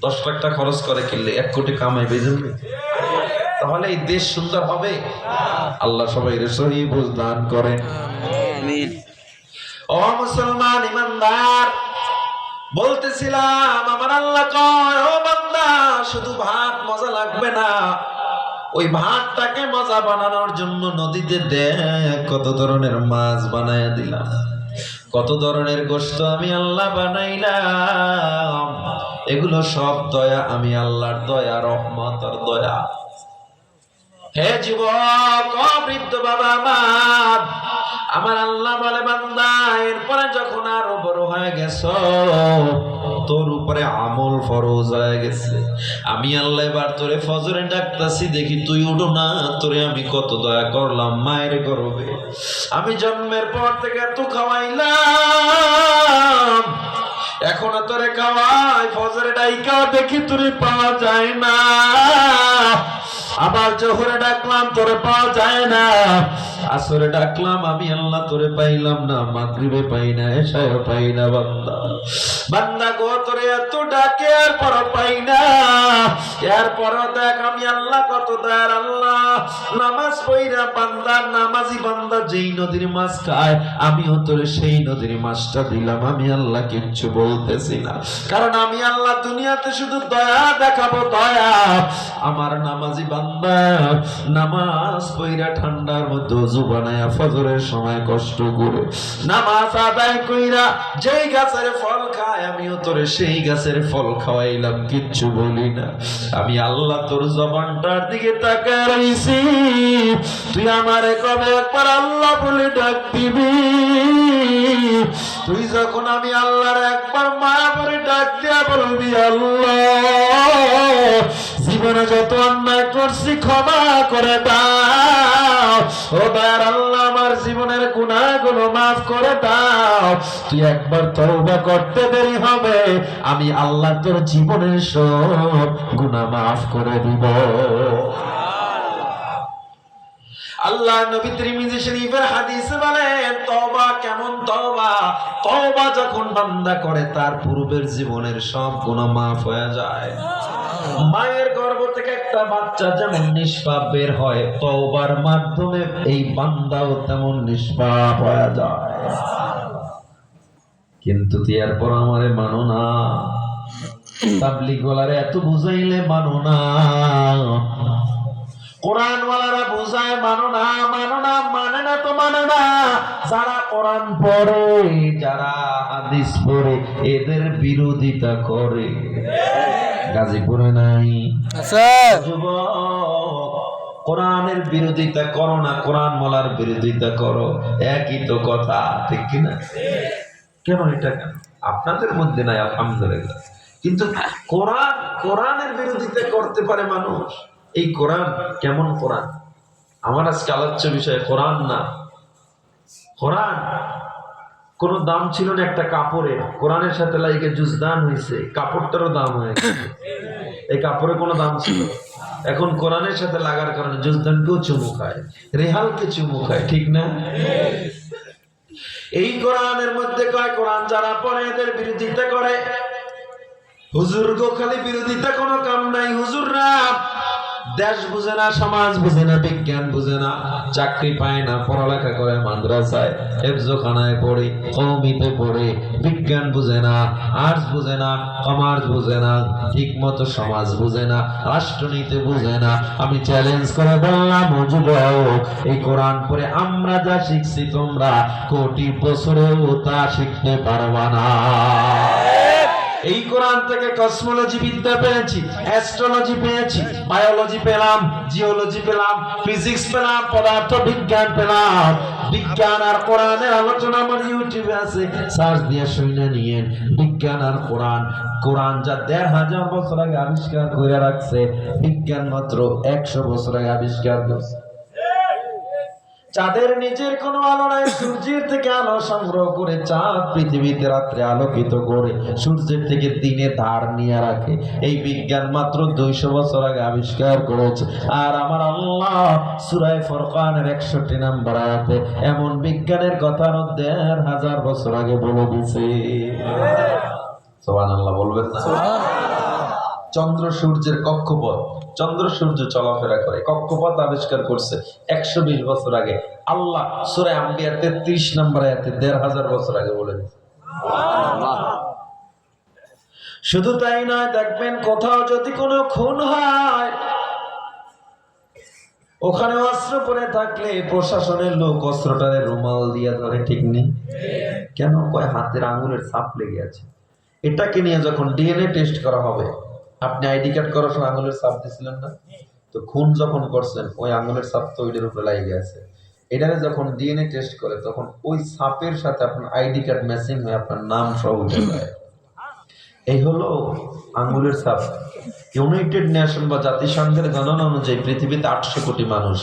10 লাখ টাকা খরচ করে কিনলে 1 কোটি কামাইবে জন্য, তাহলে এই দেশ সুন্দর হবে? আল্লাহ সবাই সহি বুঝ দান করেন। আমিন। ও মুসলমান ইমানদার, বলতেছিলাম আমার আল্লাহ কয়, ও বান্দা শুধু ভাত মজা লাগবে না, ওই ভাতটাকে মজা বানানোর জন্য নদীতে দেখ কত ধরনের মাছ বানায়া দিলাম, কত ধরনের গোশত আমি আল্লাহ বানাইলাম। এগুলো সব দয়া, আমি আল্লাহর দয়া, রহমত আর দয়া। হে যুবক, ও বৃদ্ধ বাবা আমার আল্লাহ বলে, বান্দা এরপরে যখন আরো বড় হয়ে গেছো, তোর উপরে আমল ফরজ হয়ে গেছে, আমি আল্লাহ এবার তোরে ফজরে ডাকতাছি, দেখি তুই উঠো না, তোরে আমি কত দয়া করলাম মায়ের গর্ভে, আমি জন্মের পর থেকে এত খাওয়াইলাম, এখন তোরে খাওয়াই, ফজরে ডাইকাও দেখি তোরে পাওয়া যায় না, আবার জোহরে ডাকলাম তোরে পাওয়া যায় না, আসরে ডাকলাম আমি আল্লাহ তোরে পাইলাম না, মাগরিবে পাই না, এশায় পাই না, বান্দা বান্দা গো তোরে এত ডাকে আর পর পাই না, এরপর দেখ আমি আল্লাহ কত দয়ার আল্লাহ। নামাজ পড়া বান্দা, নামাজি বান্দা যেই নদীর মাছ খায়, আমিও তোরে সেই নদীর মাছটা দিলাম, আমি আল্লাহ কিচ্ছু বলতেছি না, কারণ আমি আল্লাহ দুনিয়াতে শুধু দয়া দেখাবো, দয়া। আমার নামাজি বান্দা নামাজ পড়া ঠান্ডার মধ্যে ওযু বানায়া ফজরের সময় কষ্ট করে নামাজ আদায় কইরা যেই গাছের ফল খায়, আমিও তোরে সেই গাছের ফল খাওয়াইলাম, কিচ্ছু বলি না, আমি আল্লাহ তোর জবানটার দিকে তাকায় রইছি, তুই আমারে কবে একবার আল্লাহ বলে ডাক দিবি? তুই যখন আমি আল্লাহর একবার মায়া করে ডাক দিয়া বলবি, আল্লাহ জীবনে যত অন্যায় করছি ক্ষমা করে দাও, ও দয়ার আল্লাহ আমার জীবনের গুনাহগুলো মাফ করে দাও, তুই একবার তওবা করতে দেরি হবে, আমি আল্লাহ তোর জীবনের সব গুনাহ মাফ করে দিব। আল্লাহ নবী তিরমিজি শরীফের হাদিসে বলেন, তওবা কেমন তওবা? তওবা যখন বান্দা করে তার পূর্বের জীবনের সব গুনাহ মাফ হয়ে যায়। মায়ের গর্ভ থেকে একটা বাচ্চা যেমন নিষ্পাপ বের হয়, তওবার মাধ্যমে এই বান্দাও তেমন নিষ্পাপ হয়ে যায়। কিন্তু এরপর আমারে মানো না, তাবলীগ ওয়ালারা এত বুঝাইলে মানো না, কোরআন ওয়ালারা বুঝায় মানো না, মানো না, মানে না তো মানে না। যারা কোরআন পড়ে, যারা হাদিস পড়ে, এদের বিরোধিতা করে। গাজীপুরে নাই যুবক, কোরআনের বিরোধিতা করো না, কোরআন ওয়ালার বিরোধিতা করো, একই তো কথা, ঠিক কিনা? কেন এটা কেন আপনাদের মধ্যে নাই? আলহামদুলিল্লাহ। কিন্তু কোরআনের বিরোধিতা করতে পারে মানুষ। এই কোরআন কেমন কোরআন? আমার আজকে আলোচ্য বিষয় কোরআন না। কোরআন কোনো দাম ছিল না একটা কাপড়ের, কোরআনের সাথে লাগে জুজদান হয়েছে, কাপড়টারও দাম হয়ে গেছে। এই কাপড়ে কোনো দাম ছিল, এখন কোরআনের সাথে লাগার কারণে জুজদানকেও চুমু খায়, রেহালকে চুমু খায়, ঠিক না? এই কোরআনের মধ্যে কয়, কোরআন যারা পড়ে এদের বিরোধিতা করে। হুজুর গো খালি বিরোধিতা কোনো কাম নাই। হুজুররা দেশ বুঝে না, সমাজ বুঝে না, বিজ্ঞান বুঝে না, চাকরি পায় না, পড়ালেখা করে মাদ্রাসায়, হেফজখানায় পড়ে, কওমিতে পড়ে, বিজ্ঞান বুঝে না, আর্টস বুঝে না, কমার্স বুঝে না, ঠিক মতো সমাজ বুঝে না, রাষ্ট্রনীতি বুঝে না। আমি চ্যালেঞ্জ করে বললাম, যুবক, এই কোরআন পড়ে আমরা যা শিখছি তোমরা কোটি বছরেও তা শিখতে পারবা না। এই কোরআন থেকে কসমোলজি বিদ্যা পেয়েছি, অ্যাস্ট্রোলজি পেয়েছি, বায়োলজি পেলাম, জিওলজি পেলাম, ফিজিক্স পেলাম, পদার্থ বিজ্ঞান পেলাম। বিজ্ঞান আর কোরআনের আলোচনা আমার ইউটিউবে আছে, সার্চ দিয়ে শুনে নিয়েন। বিজ্ঞান আর কোরআন, কোরআন যা ১৫০০ বছর আগে আবিষ্কার করে রাখছে, বিজ্ঞান মাত্র ১০০ বছর আগে আবিষ্কার করছে। চাঁদের নিচের কোনো আলো নাই, সূর্যের থেকে আলো সংগ্রহ করে চাঁদ পৃথিবীতে রাত্রে আলোকিত করে সূর্যের থেকে দিনে ধার নিয়ে রাখে। এই বিজ্ঞান মাত্র ২০০ বছর আগে আবিষ্কার করেছে। আর আমার আল্লাহ সূরা ফুরকানের ৬১ নম্বর আয়াতে এমন বিজ্ঞানের কথা ১৫০০ বছর আগে বলে দিয়েছে। সুবহানাল্লাহ বলবেন না? চন্দ্র সূর্যের কক্ষপথ, চন্দ্র সূর্য চলাফেরা করে, কক্ষপথ আবিষ্কার করছে 120 বছর আগে আল্লাহ সূরা আম্বিয়া 33 নম্বর আয়াতে 1500 বছর আগে বলে দিয়েছে। শুধু তাই নয়, দেখবেন কোথাও যদি কোনো খুন হয়, ওখানে অস্ত্র পরে থাকলে প্রশাসনের লোক অস্ত্রটারে রুমাল দিয়ে ধরে, ঠিক নেই কেন? কয় হাতের আঙুলের ছাপ লেগে আছে। এটাকে নিয়ে যখন ডিএনএ টেস্ট করা হবে, আপনি আইডি কার্ড করার সময় আঙুলের ছাপ দিয়েছিলেন না? তো খুন যখন করছেন ওই আঙুলের ছাপ তো ওইটার উপরে লেগে আছে। এটারে যখন ডিএনএ টেস্ট করে তখন ওই ছাপের সাথে আপনার আইডি কার্ড ম্যাচিং হয়ে আপনার নাম সহ উঠে যায়। এই হলো আঙ্গুলের ছাপ। ইউনাইটেড নেশন বা জাতিসংঘের গণনা অনুযায়ী পৃথিবীতে 800 কোটি মানুষ।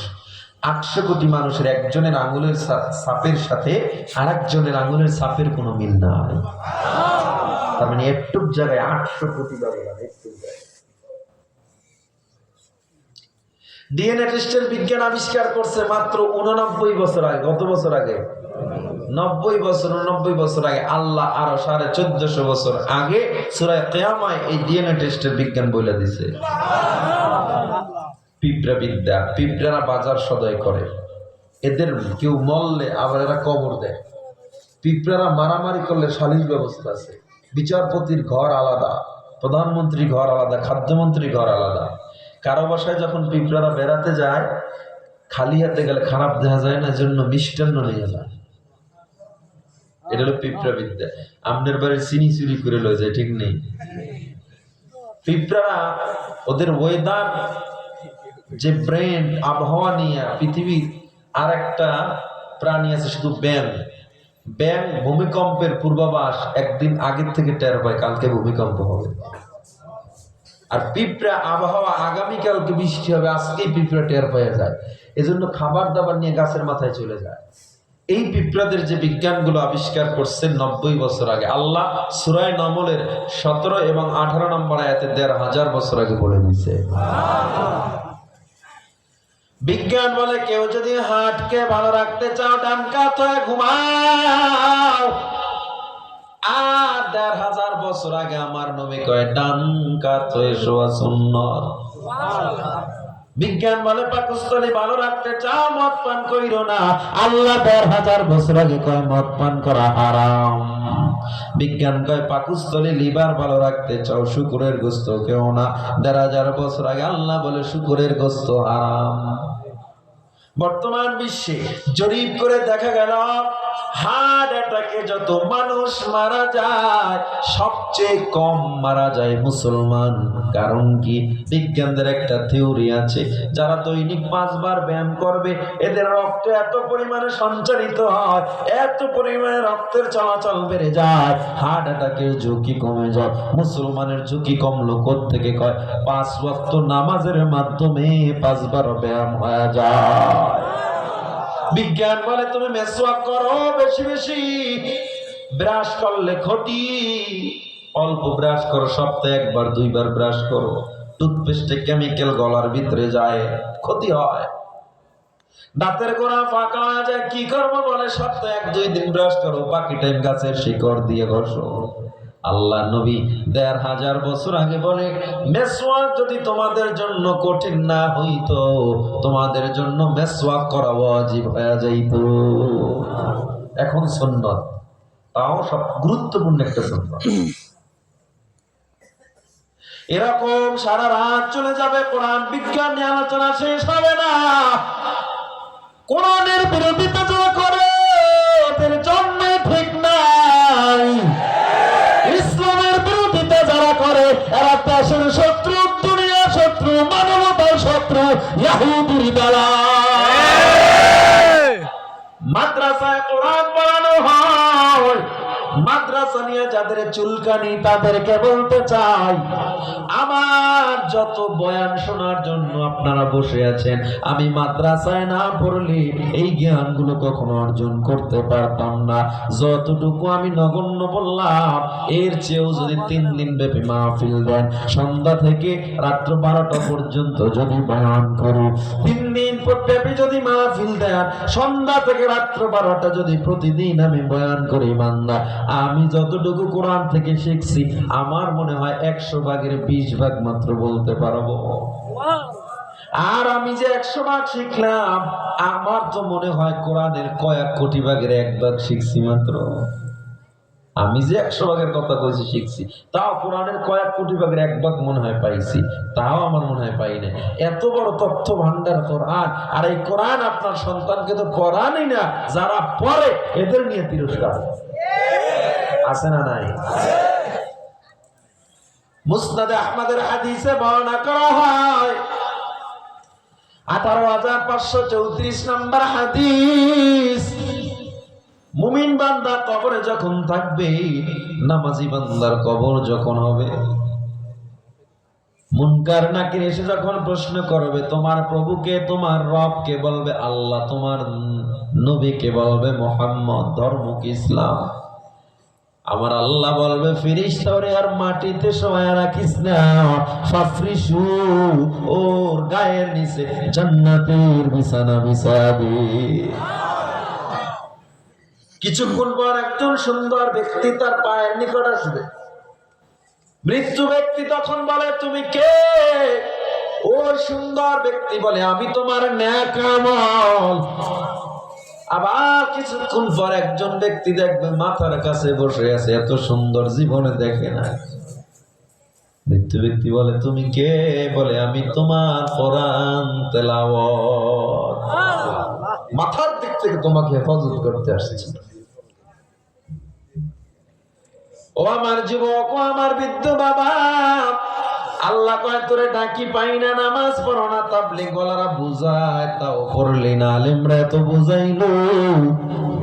800 কোটি মানুষের একজনের আঙ্গুলের ছাপের সাথে আরেকজনের আঙ্গুলের ছাপের কোনো মিল নাই। তার মানে একটু জায়গায় 800 কোটি ব্যবধান, একটু জায়গায়। ডিএনএ টেস্টের বিজ্ঞান আবিষ্কার করছে মাত্র 89 বছর আগে। কত বছর আগে? 89 বছর আগে। আল্লাহ আরো 1450 বছর আগে সূরা কিয়ামায় এই ডিএনএ টেস্টের বিজ্ঞান বলে দিছে। পিঁপড়া বিদ্যা, পিঁপড়ারা বাজার সদাই করে, এদের কেউ মরলে আবার এরা কবর দেয়। পিঁপড়ারা মারামারি করলে সালিশ ব্যবস্থা আছে, বিচারপতির ঘর আলাদা, প্রধানমন্ত্রীর ঘর আলাদা, খাদ্যমন্ত্রীর ঘর আলাদা। কারো বাসায় যখন পিঁপড়ারা বেড়াতে যায়, খালি হাতে গেলে খারাপ দেখা যায় না, জন্য মিষ্টান্ন নিয়ে যায়। এটা হলো পিঁপড়া বিদ্যা। আপনার বাড়ির চিনি চুরি করে লয়ে যায়, ঠিক নেই? পিঁপড়ারা ওদের ওয়েদার, যে ব্রেন, আবহাওয়া নিয়ে পৃথিবীর আর একটা প্রাণী আছে শুধু ব্যাং। ব্যাং ভূমিকম্পের পূর্বাভাস একদিন আগের থেকে টের পায় কালকে ভূমিকম্প হবে। আর পিঁপড়া আবহাওয়া আগামীকালকে বৃষ্টি হবে, আজকেই পিঁপড়া টের পেয়ে যায়, এজন্য খাবার দাবার নিয়ে গাছের মাথায় চলে যায়। এই পিঁপড়াদের যে বিজ্ঞানগুলো আবিষ্কার করছেন 90 বছর আগে, আল্লাহ সূরা নামলের 17 এবং 18 নম্বর আয়াতে 1500 বছর আগে বলে দিয়েছে। বিজ্ঞান বলে কেউ যদি হার্টকে ভালো রাখতে চাও, ডান কাত হয়ে ঘুমাও। আর 1500 বছর আগে আমার নবী কয় ডান কাত হয়ে শোয়া সুন্নাত। বিজ্ঞান বলে পাকস্থলী ভালো রাখতে চাও, মদ পান কইরো না। আল্লাহ 1500 বছর আগে কয় মদ পান করা হারাম। বিজ্ঞান কয় পাকস্থলী লিভার ভালো রাখতে চাও, শুকরের গোশত খেও না। 1500 বছর আগে আল্লাহ বলে শুকরের গোশত হারাম। বর্তমান বিশ্বে জরিপ করে দেখা গেল হার্ট অ্যাটাকে যত মানুষ মারা যায়, সবচেয়ে কম মারা যায় মুসলমান। কারণ কি? বিজ্ঞানদের একটা থিওরি আছে, যারা দৈনিক 5 বার ব্যায়াম করবে এদের রক্ত এত পরিমাণে সঞ্চারিত হয়, এত পরিমাণে রক্তের চলাচল বেড়ে যায়, হার্ট অ্যাটাকের ঝুঁকি কমে যায়। মুসলমানের ঝুঁকি কমলো কোত্থেকে? কয় 5 ওয়াক্ত নামাজের মাধ্যমে 5 বার ব্যায়াম হয়ে যায়। বিজ্ঞান বলে তুমি মেসওয়াক করো বেশি বেশি, ব্রাশ করলে ক্ষতি, অল্প ব্রাশ করো, সপ্তাহে 1 বার 2 বার ব্রাশ করো। টুথপেস্টে কেমিক্যাল গলার ভিতরে যায়, ক্ষতি হয়। দাঁতের গোড়া ফাঁকা হয়ে যায়, কি করবো? বলে সপ্তাহে 1-2 দিন ব্রাশ করো, বাকি টাইম গাছের শিকড় দিয়ে ঘষো। আল্লাহ নবী 1500 বছর আগে বলে মেসওয়াক যদি তোমাদের জন্য কঠিন না হইতো, তোমাদের জন্য মেসওয়াক করা ওয়াজিব হয়ে যাইত। এখন সুন্নাত, তাও সব গুরুত্বপূর্ণ একটা সুন্নাত। এরকম সারা রাত চলে যাবে, কোরআন বিজ্ঞান নিয়ে আলোচনা শেষ হবে না। কোরআনের বিরোধিতা যারা করে ওদের জন্য ঠিক নাই। ইসলামের বিরোধিতা যারা করে এরা দেশের শত্রু, দুনিয়ার শত্রু, মানবতার শত্রু, ইহুদির দ্বারা। মাদ্রাসায় কোরআন পড়ানো হয়, মাদ্রাসা নিয়ে যাদের চুলকানি তাদেরকে বলতে চাই, আমার যত বয়ান শোনার জন্য আপনারা বসে আছেন, আমি মাদ্রাসায় না পড়লে এই জ্ঞানগুলো কখনো অর্জন করতে পারতাম না। যতটুকু আমি নগণ্য বললাম, এর চেয়েও যদি 3 দিন ব্যাপী মাহফিল দেন, সন্ধ্যা থেকে রাত্র 12টা পর্যন্ত যদি বয়ান করি, 3 প্রতিদিন ব্যাপী যদি মাহফিল দেন, সন্ধ্যা থেকে রাত্র 12টা যদি প্রতিদিন আমি বয়ান করি বান্দা, আমি যতটুকু কোরআন থেকে শিখছি আমার মনে হয় 100 ভাগের 20 ভাগ মাত্র বলতে পারবো। আর আমি যে 100 ভাগ শিখলাম, আমার তো মনে হয় কোরআনের কয়েক কোটি ভাগের 1 ভাগ শিখছি মাত্র। আমি যে 100 ভাগের কথা কইছি শিখছি, তাও কোরআনের কয়েক কোটি ভাগের 1 ভাগ মনে হয় পাইছি, তাও আমার মনে হয় পাই না। এত বড় তথ্য ভান্ডার কোরআন, আর এই কোরআন আপনার সন্তানকে তো কোরআনই না, যারা পড়ে এদের নিয়ে তিরস্কার আছে না নাই? মুসনাদে আহমদের হাদিসে বর্ণনা করা হয় 18,534 নম্বর হাদিস, মুমিন বান্দা কবরে যখন থাকবে, নামাজি বান্দার কবর যখন হবে, মুনকার নাকির এসে যখন প্রশ্ন করবে তোমার প্রভুকে, তোমার রবকে, বলবে আল্লাহ, তোমার নবীকে বলবে মুহাম্মদ, ধর্ম কি ইসলাম? আমার আল্লাহ বলবে ফেরেশতারে আর মাটিতে শোয়া রাখিস না, ফাফরিশু, ওর গায়ের নিচে জান্নাতের বিছানা বিছাবে। কিছুক্ষণ পর একজন সুন্দর ব্যক্তি তার পায়ের নিকট আসবে। মৃত্যু ব্যক্তি তখন বলে তুমি কে? ওই সুন্দর ব্যক্তি বলে আমি তোমার নেক আমল। আবার কিছুক্ষণ পর একজন ব্যক্তি দেখবে মাথার কাছে বসে আছে, এত সুন্দর জীবনে দেখে না। মৃত্যু ব্যক্তি বলে তুমি কে? বলে আমি তোমার কোরআন তেলাওয়াত, মাথার দিক থেকে তোমাকে হেফাজত করতে আসছি। ও আমার যুবক, ও আমার বৃদ্ধ বাবা, আল্লাহ কয় তোরে ডাকি পাই না, নামাজ পড়ো না, তাবলীগ ওয়ালারা বুঝায় তাও পড়লি না, আলেমরা এত বুঝাইলো,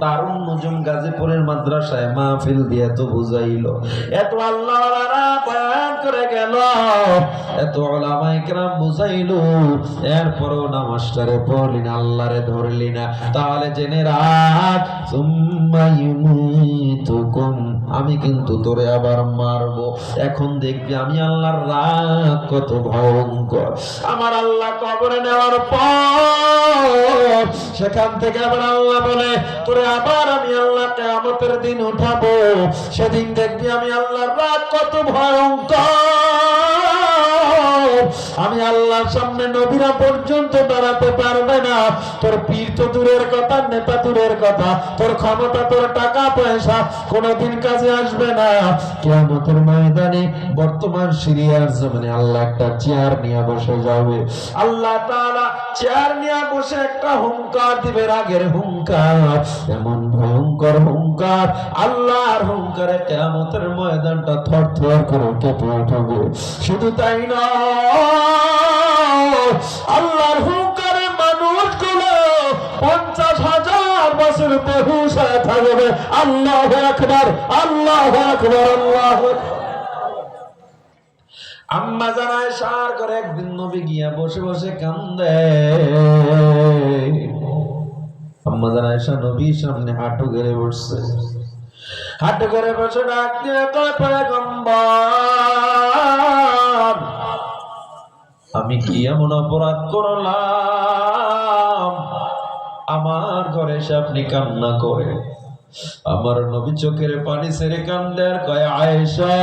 দারুন নজুম গাজীপুরের মাদ্রাসায় মাহফিল দিয়ে এত বুঝাইলো, এত আল্লাহ ওয়ালারা বয়ান করে গেল, এত উলামায়ে কেরাম বুঝাইলো, এরপরও নামাজটারে পড়লি না, আল্লাহরে ধরলি না, তাহলে জেনে রাখ সুম্মা ইউমিতুকুম, আমি কিন্তু তোরে আবার মারবো। এখন দেখবি আমি আল্লাহর রাগ কত ভয়ঙ্কর। আমার আল্লাহ কবরে নেওয়ার পর সেখান থেকে আবার আল্লাহ বলে তোরে আবার আমি আল্লাহ কিয়ামতের দিন উঠাবো, সেদিন দেখবি আমি আল্লাহর রাগ কত ভয়ঙ্কর। আমি আল্লাহর সামনে নবীরা পর্যন্ত দাঁড়াতে পারবে না, তোর পীর তো দূরের কথা, নেতা দূরের কথা, তোর ক্ষমতা, তোর টাকা পয়সা কোনোদিন কাজে আসবে না। কিয়ামতের ময়দানে বর্তমান সিরিয়ার জমিনে আল্লাহ একটা চেয়ার নিয়ে বসে যাবে। আল্লাহ তাআলা চেয়ার নিয়ে বসে একটা হুঙ্কার দিবে, রাগের হুঙ্কার, এমন ভয়ঙ্কর হুঙ্কার, আল্লাহর হুঙ্কারে কিয়ামতের ময়দানটা থরথর করে কেঁপে উঠবে। শুধু তাই না, আল্লাহর হুঙ্কারে মানুষগুলো 50,000 বছর বেহুশ হয়ে থাকবে। আল্লাহু আকবার, আল্লাহু আকবার, আল্লাহু আকবার। আম্মা জানায় সার করে একদিন নবী গিয়া বসে বসে কান্দে। আম্মা জানায় নবীর সামনে হাঁটু গেড়ে বসছে, হাঁটু গেড়ে বসে ডাক দিয়ে কয় পয়গম্বর, আমি কি এমন অপরাধ করলাম আমার ঘরে এসে আপনি কান্না করে? আমার নবী চোখের পানি ছেড়ে কান্দে আর কয় আয়েশা,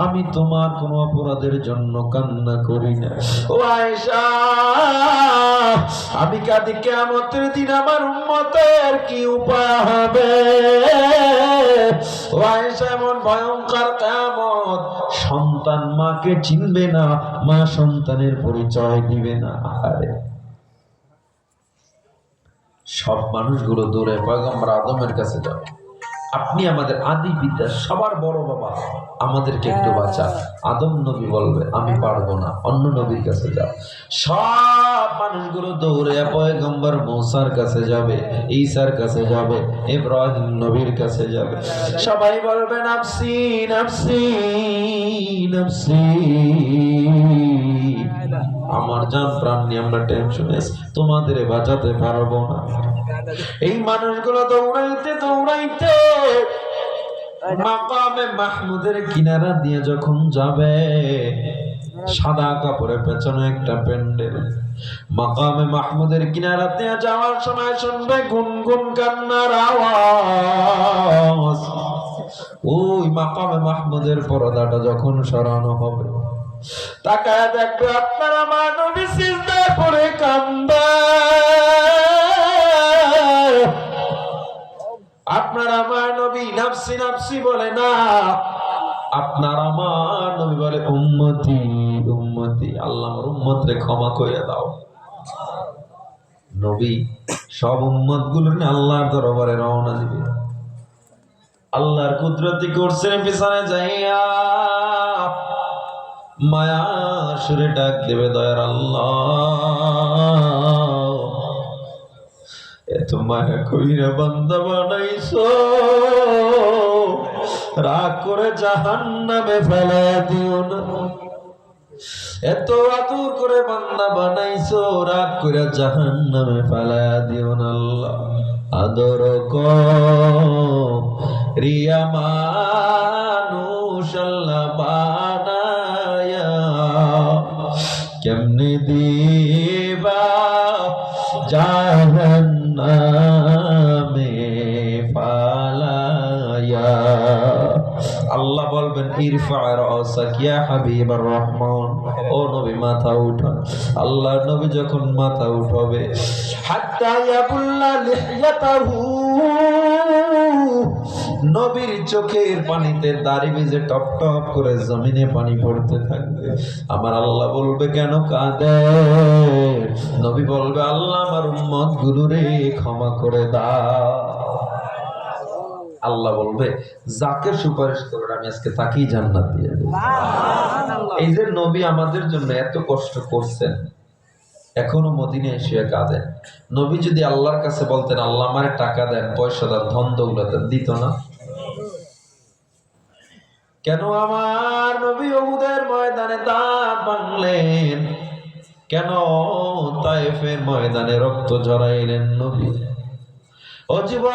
আমি তোমার কোন অপরাধের জন্য কান্না করি না। ও আয়েশা, আমি কাঁদি কিয়ামতের দিন আমার উম্মতের কি উপায় হবে। ও আয়েশা, এমন ভয়ঙ্কর কিয়ামত, সন্তান মাকে চিনবে না, মা সন্তানের পরিচয় দিবে না। আরে সব মানুষগুলো দূরে পয়গম্বর আদমের কাছে যাবে, আপনি আমাদের আদি পিতা, সবার বড় বাবা, আমাদেরকে একটু বাঁচা। আদম নবী বলবে আমি পারবো না, অন্য নবীর কাছে যাও। সব মানুষগুলো দৌড়ে পয়গম্বর মূসার কাছে যাবে, ঈসার কাছে যাবে, ইব্রাহিম নবীর কাছে যাবে। সবাই বলবে নাফসি নাফসি নাফসি, আমার জান প্রাণ নিয়ে আমরা টেনশনে আছি, তোমাদের বাঁচাতে পারবো না। এই মানুষগুলো দৌড়াইতে দৌড়াইতে মাকামে মাহমুদের কিনারা দিয়ে যখন যাবে, সাদা কাপড়ে পেছনে একটা প্যান্ডেল। মাকামে মাহমুদের কিনারাতে যাওয়ার সময় শুনবে গুনগুন কান্নার আওয়াজ। ওই মাকামে মাহমুদের পর্দাটা যখন সরানো হবে, তাকায় দেখবে আপনার আমার নবী সিজদায় পড়ে কান্দে। আপনার আমার নবী নাফসি নাফসি বলে না, আপনার আমার নবী বলে উম্মতি উম্মতি, আল্লাহ আমার উম্মতরে ক্ষমা করে দাও। নবী সব উম্মত গুলো নিয়ে আল্লাহর দরবারে রওনা দিবে। আল্লাহর কুদরতি করছেন পিছনে যাইয়া মায়া সুরে ডাক দেবে, দয়ার আল্লাহ এত মায়া কইরা বান্দা বানাইছো, রাগ করে জাহান্নামে ফেলায় দিও না। এত আদর করে বান্দা বানাইছো, রাগ করে জাহান্নামে ফেলায় দিও না আল্লাহ। আদর রিয়া মানুষ আল্লাহ বানায়া কেমনে দিবা জাহান্নামে ফালায়া। আল্লাহ বলবেন ইরফা রাসাক ইয়া হাবিবার রহমান, ও নবী মাথা উঠান। আল্লাহর নবী যখন মাথা উঠাবে, হাত্তা ইয়াবুল্লা লিহইয়াতাহু, নবীর চোখের পানিতে দাড়ি ভিজে টপ টপ করে জমিনে পানি পড়তে থাকবে। আমার আল্লাহ বলবে কেন কাঁদে? নবী বলবে আল্লাহ আমার উম্মত গুলোরে ক্ষমা করে দাও। আল্লাহ বলবে যাকে সুপারিশ করবেন আমি আজকে তাকেই জান্নাত দিয়ে দেব। এই যে নবী আমাদের জন্য এত কষ্ট করছেন, এখনো মদিনায় এসে কাঁদেন। নবী যদি আল্লাহর কাছে বলতেন আল্লাহ আমারে টাকা দেন, পয়সা দেন, ধন দৌলত দেন, দিত না? কেন আমার নবী উহুদের ময়দানে দাঁত ভাঙলেন? কেন তায়েফের ময়দানে রক্ত ঝরাইলেন নবী? ও যুবক,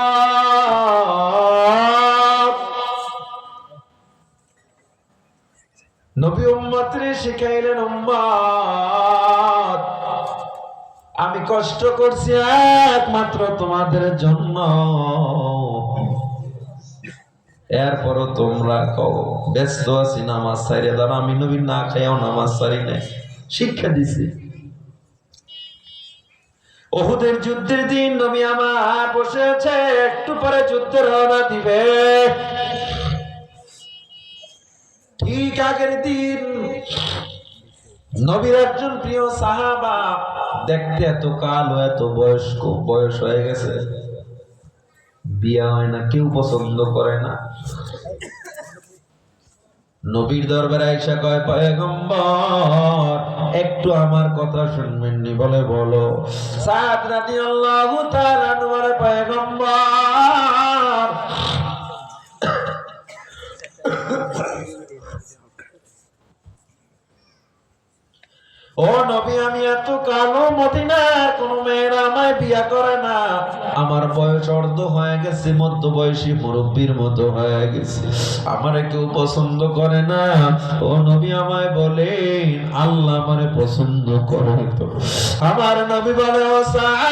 নবী উম্মতরে শিখাইলেন উম্মত আমি কষ্ট করছি একমাত্র তোমাদের জন্য, এরপরও তোমরা কও ব্যস্ত আছি নামাজ ছাড়িয়ে দাও। আমি নবী না খাইয়াও নামাজ ছাড়ি নাই, শিক্ষা দিছি। উহুদের যুদ্ধের দিন নবী আমার বসে আছে, একটু পরে যুদ্ধের রওনা দিবে। ঠিক আগের দিন নবীর একজন প্রিয় সাহাবা, দেখতে এত কালো, এত বয়স্ক, বয়স হয়ে গেছে, বিয়া হয় না, কেউ পছন্দ করে না। নবীর দরবারে আয়েশা কয় পয়গম্বর একটু আমার কথা শুনবেননি? বলে বলো। সাদ রাদিয়াল্লাহু তাআলা আনহু বলে পয়গম্বর ও নবী আমি এত কালো, মদিনার কোন মেয়েরা আমায় বিয়া করে না, আমার বয়স অর্ধ হয়ে গেছে, মধ্য বয়সী মুরব্বীর মতো হয়ে গেছে, আমারে কেউ পছন্দ করে না। ও নবী আমায় বলেন আল্লাহ আমারে পছন্দ করে তো? আমার নবী বলে ও সাদ,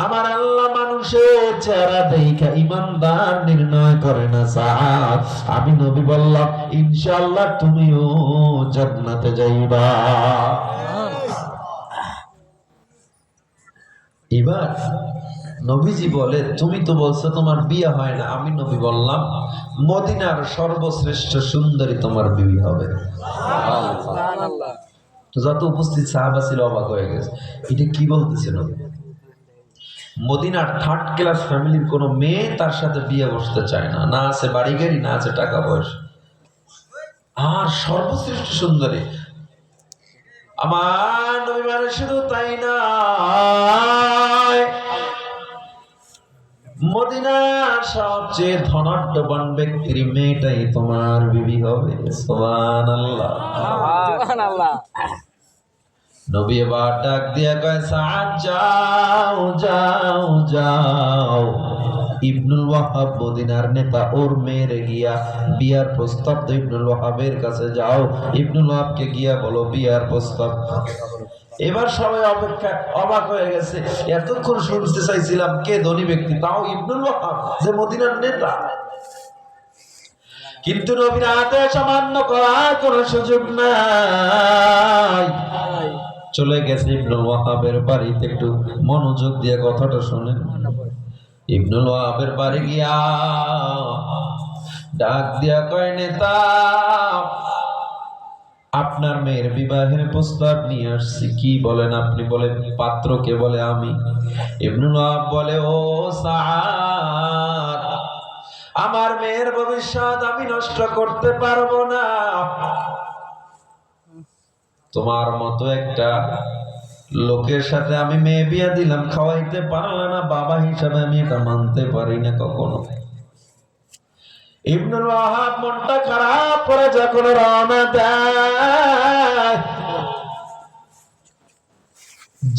আমার আল্লাহ মানুষের চেহারা দেখা ইমানদার নির্ণয় করে না সাদ। আমি নবী বললাম ইনশাআল্লাহ তুমিও জান্নাতে যাইবা। এবার নবীজি বলে তুমি তো বলছো তোমার বিয়ে হয় না, আমি নবী বললাম মদিনার সর্বশ্রেষ্ঠ সুন্দরী তোমার বিবি হবে। যত উপস্থিত সাহাবা ছিল অবাক হয়ে গেছে, এটা কি বলতেছে নবী? মদিনার থার্ড ক্লাস ফ্যামিলির কোন মেয়ে তার সাথে বিয়ে বসতে চায় না, না আছে বাড়ি গাড়ি, না আছে টাকা পয়সা, আর সর্বশ্রেষ্ঠ সুন্দরী আমার নবী মানে শুধু তাই না, মদিনার সবচেয়ে ধনাঢ্যবান ব্যক্তির মেয়েটাই তোমার বিবি হবে। সুবহানাল্লাহ সুবহানাল্লাহ। নবী এবার ডাক দিয়া কয় সাদ যাও যাও যাও, ইবনুল ওয়াহাব মদিনার নেতা, ওর মেয়েরে গিয়া বিয়ার প্রস্তাব তো ইবনুল ওয়াহাবের কাছে যাও, ইবনুল ওয়াহাবকে গিয়া বলো বিয়ার প্রস্তাব। এবার সবাই অপেক্ষা অবাক হয়ে গেছে, এতক্ষণ শুনতে চাইছিলাম কে ধনী ব্যক্তি, তাও ইবনুল ওয়াহাব যে মদিনার নেতা। কিন্তু নবীর আদেশ অমান্য করার কোনো সুযোগ নাই। চলে গেছে ইবনুল ওয়াহাবের বাড়িতে, একটু মনোযোগ দিয়ে কথাটা শুনেন। ইবনুল ওয়াহাবের বাড়ি গিয়া ডাক দিয়া কয়, নেতা আপনার মেয়ের বিবাহের প্রস্তাব নিয়ে আসছি। কি বলেন আপনি? বলে পাত্রকে বলে আমি। ইবনুল ওয়াহাব বলে, ও সাদ, আমার মেয়ের ভবিষ্যৎ আমি নষ্ট করতে পারবো না। তোমার মতো একটা লোকের সাথে আমি মেয়ে বিয়ে দিলাম, খাওয়াইতে পারলে না, বাবা হিসাবে আমি এটা মানতে পারি না কখনো। ইবনুল ওয়াহাব মনটা খারাপ করে যখন রওনা দেয়,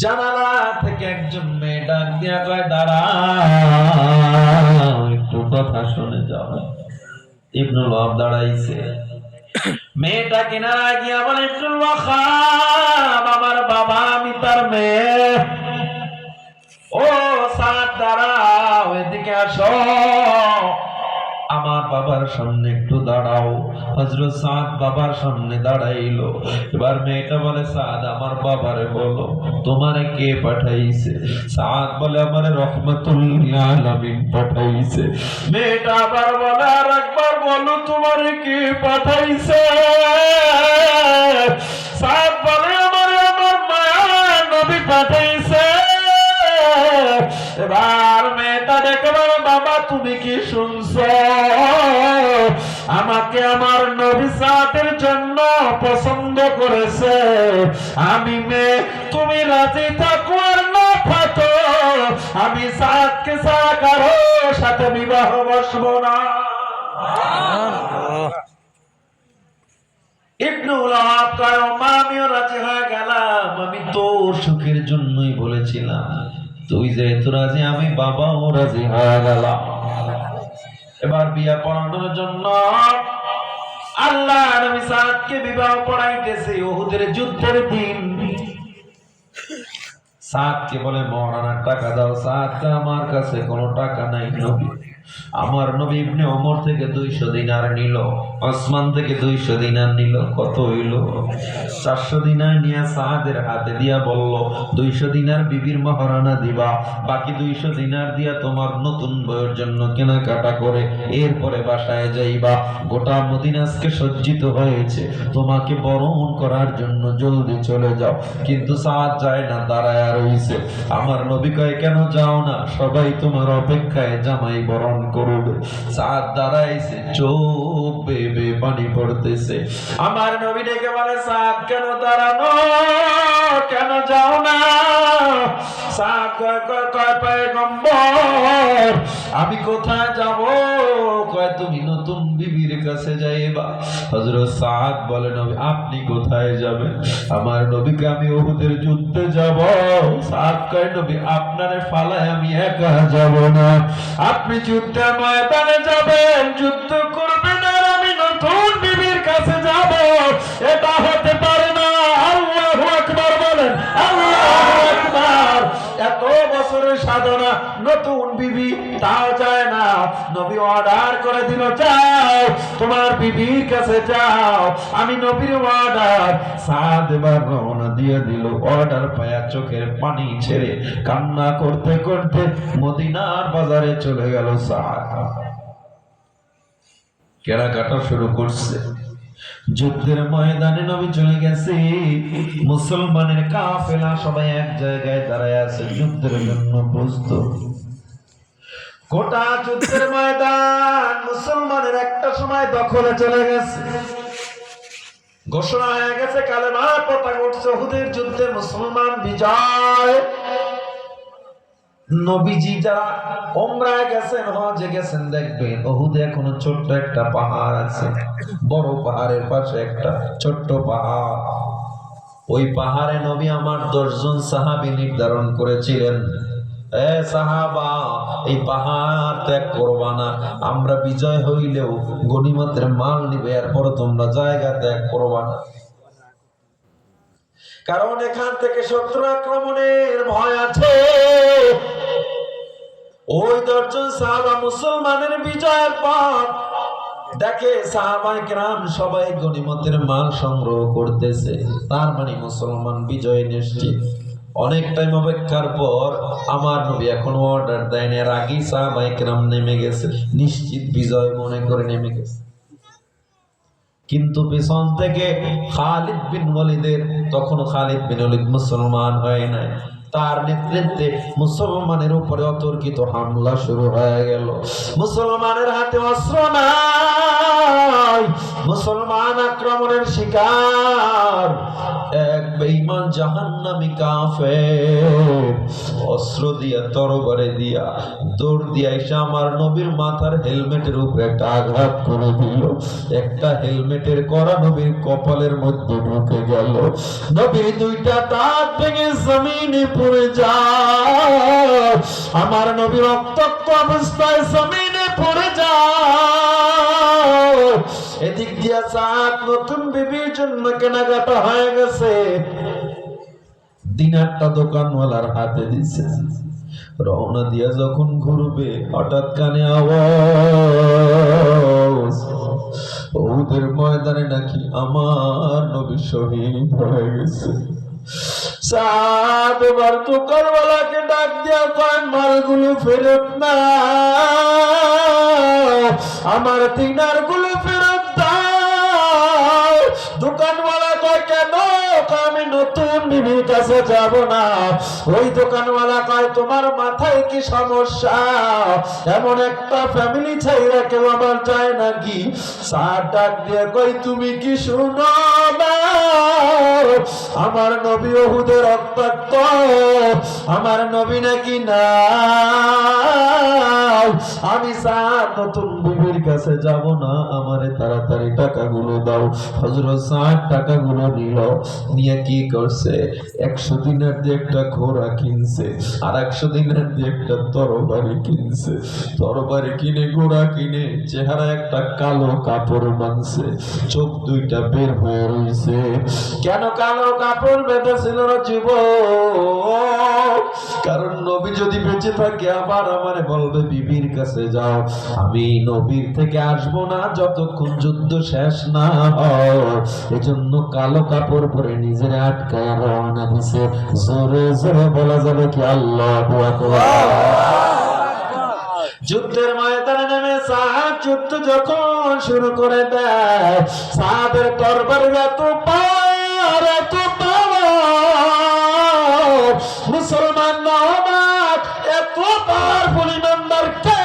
জানালা থেকে একজন মেয়ে ডাক দিয়া কয়, দাঁড়াও একটু কথা শুনে যাও। ইবনুল ওয়াহাব দাঁড়াইছে, মেয়েটা কিনারা গিয়া বলে, ইবনুল ওয়াহাব আমার বাবা, আমি তার মেয়ে। ও সাদ দাঁড়াও, এদিকে আসো, আমার বাবার সামনে একটু দাঁড়াও। হযরত সাদ বাবার সামনে দাঁড়াইলো। এবার মেয়েটা বলে, সাদ আমার বাবারে বলো তোমারে কে পাঠাইছে? সাদ বলে, আমারে রহমাতুল লিল আলামিন পাঠাইছে। মেয়েটা আবার বলে, আর একবার বলো তোমারে কে পাঠাইছে? সাদ বলে, আমারে আমার মায়ার নবী পাঠাইছে। এবার মেয়েটা দেখে বলে, বাবা তুমি কি শুনছো? আমাকে আমার নবী সাদের জন্য পছন্দ করেছে। আমি মেয়ে, তুমি রাজি থাকো আর না থাকো, আমি সাদকে ছাড়া কারো সাথে বিবাহ বসবো না। ইবনুল ওয়াহাব কয়, মা আমিও রাজি হয়ে গেলাম, আমি তোর সুখের জন্যই বলেছিলাম, তুই যেহেতু রাজি, আমি বাবাও রাজি হয়ে গেলাম। এবার বিয়া পড়ানোর জন্য আল্লাহ নবী সাদকে বিবাহ পড়াইতেছে। উহুদের যুদ্ধের দিন সাদকে বলে, মওলানার টাকা দাও। সাদ, আমার কাছে কোনো টাকা নাই নবী। আমার নবী ইবনে ওমর থেকে 200 দিনার নিল, ওসমান থেকে 200 দিনার নিল, কত হইল? 400 দিনার নিয়ে সাদের হাতে দিয়া বলল, 200 দিনার বিবির মহারানা দিবা, বাকি 200 দিনার দিয়া তোমার নতুন বউয়ের জন্য কেনাকাটা করে এরপরে বাসায় যাইবা। গোটা মদিনা আজকে সজ্জিত হয়েছে, তোমাকে বরণ করার জন্য জলদি চলে যাও। কিন্তু সাদ যায় না, দাঁড়ায় রইছে। আমার নবী কয়, কেন যাও না? সবাই তোমার অপেক্ষায় জামাই বরণ করবে। সাদ দাঁড়াইছে, চোখ বেয়ে পানি পড়তেছে। আমার নবী ডেকে বলে, সাদ কেন দাঁড়ানো, কেন যাও না? সাদ কয়, পয়গম্বর আমি কোথায় যাব? কয়, তুমি নতুন বিবির কাছে যাইবা। হযরত সাদ বলে, নবী আপনি কোথায় যাবেন? আমার নবীকে আমি উহুদের যুদ্ধে যাব। সাদ কয়, নবী আপনারে ফালায় আমি একা যাব না, আপনি যুদ্ধের ময়দানে যাবেন, যুদ্ধ করবেন, আর আমি নতুন বিবির কাছে যাব, এটা হতে পারে না। আল্লাহু আকবার বলেন, আল্লাহু আকবার। এত বছরের সাধনা, নতুন বিবি তাও যায় না। নবী অর্ডার করে দিল, যাও তোমার বিবির কাছে যাও, আমি নবীর অর্ডার। সাদ এবার রওনা দিয়ে দিল। অর্ডার পায়া চোখের পানি ছেড়ে কান্না করতে করতে মদিনার বাজারে চলে গেল। সাদ কেনাকাটা শুরু করছে। যুদ্ধের ময়দানে নবী চলে গেছে, মুসলমানের কাফেলা সবাই এক জায়গায় দাঁড়ায় আছে, যুদ্ধের জন্য প্রস্তুত। গোটা যুদ্ধের ময়দান মুসলমানের একটা সময় দখলে চলে গেছে। ঘোষণা হয়ে গেছে, কালেমার পতাকা উঠছে, উহুদের যুদ্ধে মুসলমান বিজয়। নবীজি যারা ওমরায় গেছেন, হজে গেছেন, দেখবেন উহুদে এখনো ছোট্ট একটা পাহাড় আছে, বড় পাহাড়ের পাশে একটা ছোট্ট পাহাড়। ওই পাহাড়ে নবী আমার 10 জন সাহাবী নির্ধারণ করেছিলেন, এ সাহাবা, এই পাহাড় ত্যাগ করবা না। আমরা বিজয় হইলেও গনিমতের মাল নিবে, এরপর তোমরা জায়গা ত্যাগ করবা না, কারণ এখান থেকে শত্রু আক্রমণের ভয় আছে। ওই 10 জন সাহাবা মুসলমানের বিজয়ের পর দেখে সাহাবায়ে কেরাম সবাই গনিমতের মাল সংগ্রহ করতেছে, তার মানে মুসলমান বিজয় নিশ্চিত। অনেক টাইম অপেক্ষার পর আমার নবী এখনো অর্ডার দেন, এর আগেই সাহাবায়ে কেরাম নেমে গেছে, নিশ্চিত বিজয় মনে করে নেমে গেছে। কিন্তু পেছন থেকে খালিদ বিন ওয়ালিদের, তখনও খালিদ বিন ওয়ালিদ মুসলমান হয় নাই, তার নেতৃত্বে মুসলমানের উপরে অতর্কিত হামলা শুরু হয়ে গেল। মুসলমানের হাতে অস্ত্র নাই, মুসলমান আক্রমণের শিকার। এক বেঈমান জাহান্নামী কাফের অস্ত্র দিয়া, তরবারি দিয়া, দৌড় দিয়া এসে আমার নবীর মাথার হেলমেটের উপরে একটা আঘাত করে দিল। একটা হেলমেটের করা নবীর কপালের মধ্যে ঢুকে গেল। নবীর 2টা দাঁত ভেঙে জমিনে পড়ে যায়। আমার নবী রক্তাক্ত অবস্থায় জমিনে পড়ে যায়। এদিক দিয়া সাত নতুন বিবির জন্য কেনাকাটা হয়ে গেছে, দিনারটা দোকানওয়ালার হাতে দিছে। রওনা দিয়া যখন ঘুরবে, হঠাৎ কানে আওয়াজ, ওদের ময়দানে নাকি আমার নবী শহীদ হয়ে গেছে। সাত এবার দোকানওয়ালাকে ডাক দিয়া কয়, মালগুলো ফেরত না, আমার দিনারগুলো ফেরত দাও। দোকানওয়ালা কয়, কেন? আমি নতুন বিবির কাছে যাব না। ওই দোকানওয়ালা কয়, তোমার মাথায় কি সমস্যা? এমন একটা ফ্যামিলি ছাইরা কেউ আমার যায় নাকি? সাত ডাক দিয়ে কই, তুমি কি শুনো না? আমার নবী উহুদের রক্তাক্ত, আমার নবী নাকি না। আমি সাত নতুন বিবির কাছে যাব না, আমারে তাড়াতাড়ি টাকাগুলো দাও। হযরত সাত টাকাগুলো নিল, নিয়ে কি করছে, 100 দিনার দিয়ে একটা ঘোড়া কিনছে, আর 100 দিনার দিয়ে একটা তরবারি কিনছে। তরবারি কিনে, ঘোড়া কিনে, চেহারা একটা কালো কাপড় বাঁধছে, চোখ 2টা বের হয়ে রয়েছে। কেন কালো কাপড় বেঁধেছিল যুবক? কারণ নবী যদি বেঁচে থাকে আবার আমারে বলবে, বিবির কাছে যাও। আমি নবীর থেকে আসবো না যতক্ষণ যুদ্ধ শেষ না হয়। এজন্য কালো কাপড় পরে নিজের আটকায় রওনা দিছে। জোরে জোরে বলা যাবে কি আল্লাহু আকবার। যুদ্ধের ময়দানে নেমে সাহাব যুদ্ধ যখন শুরু করে দেয়, সাহাবের তরবারির এত পাওয়ার, এত পাওয়ার, মুসলমান নওয়াব এত পাওয়ারফুল ইমানদার কে?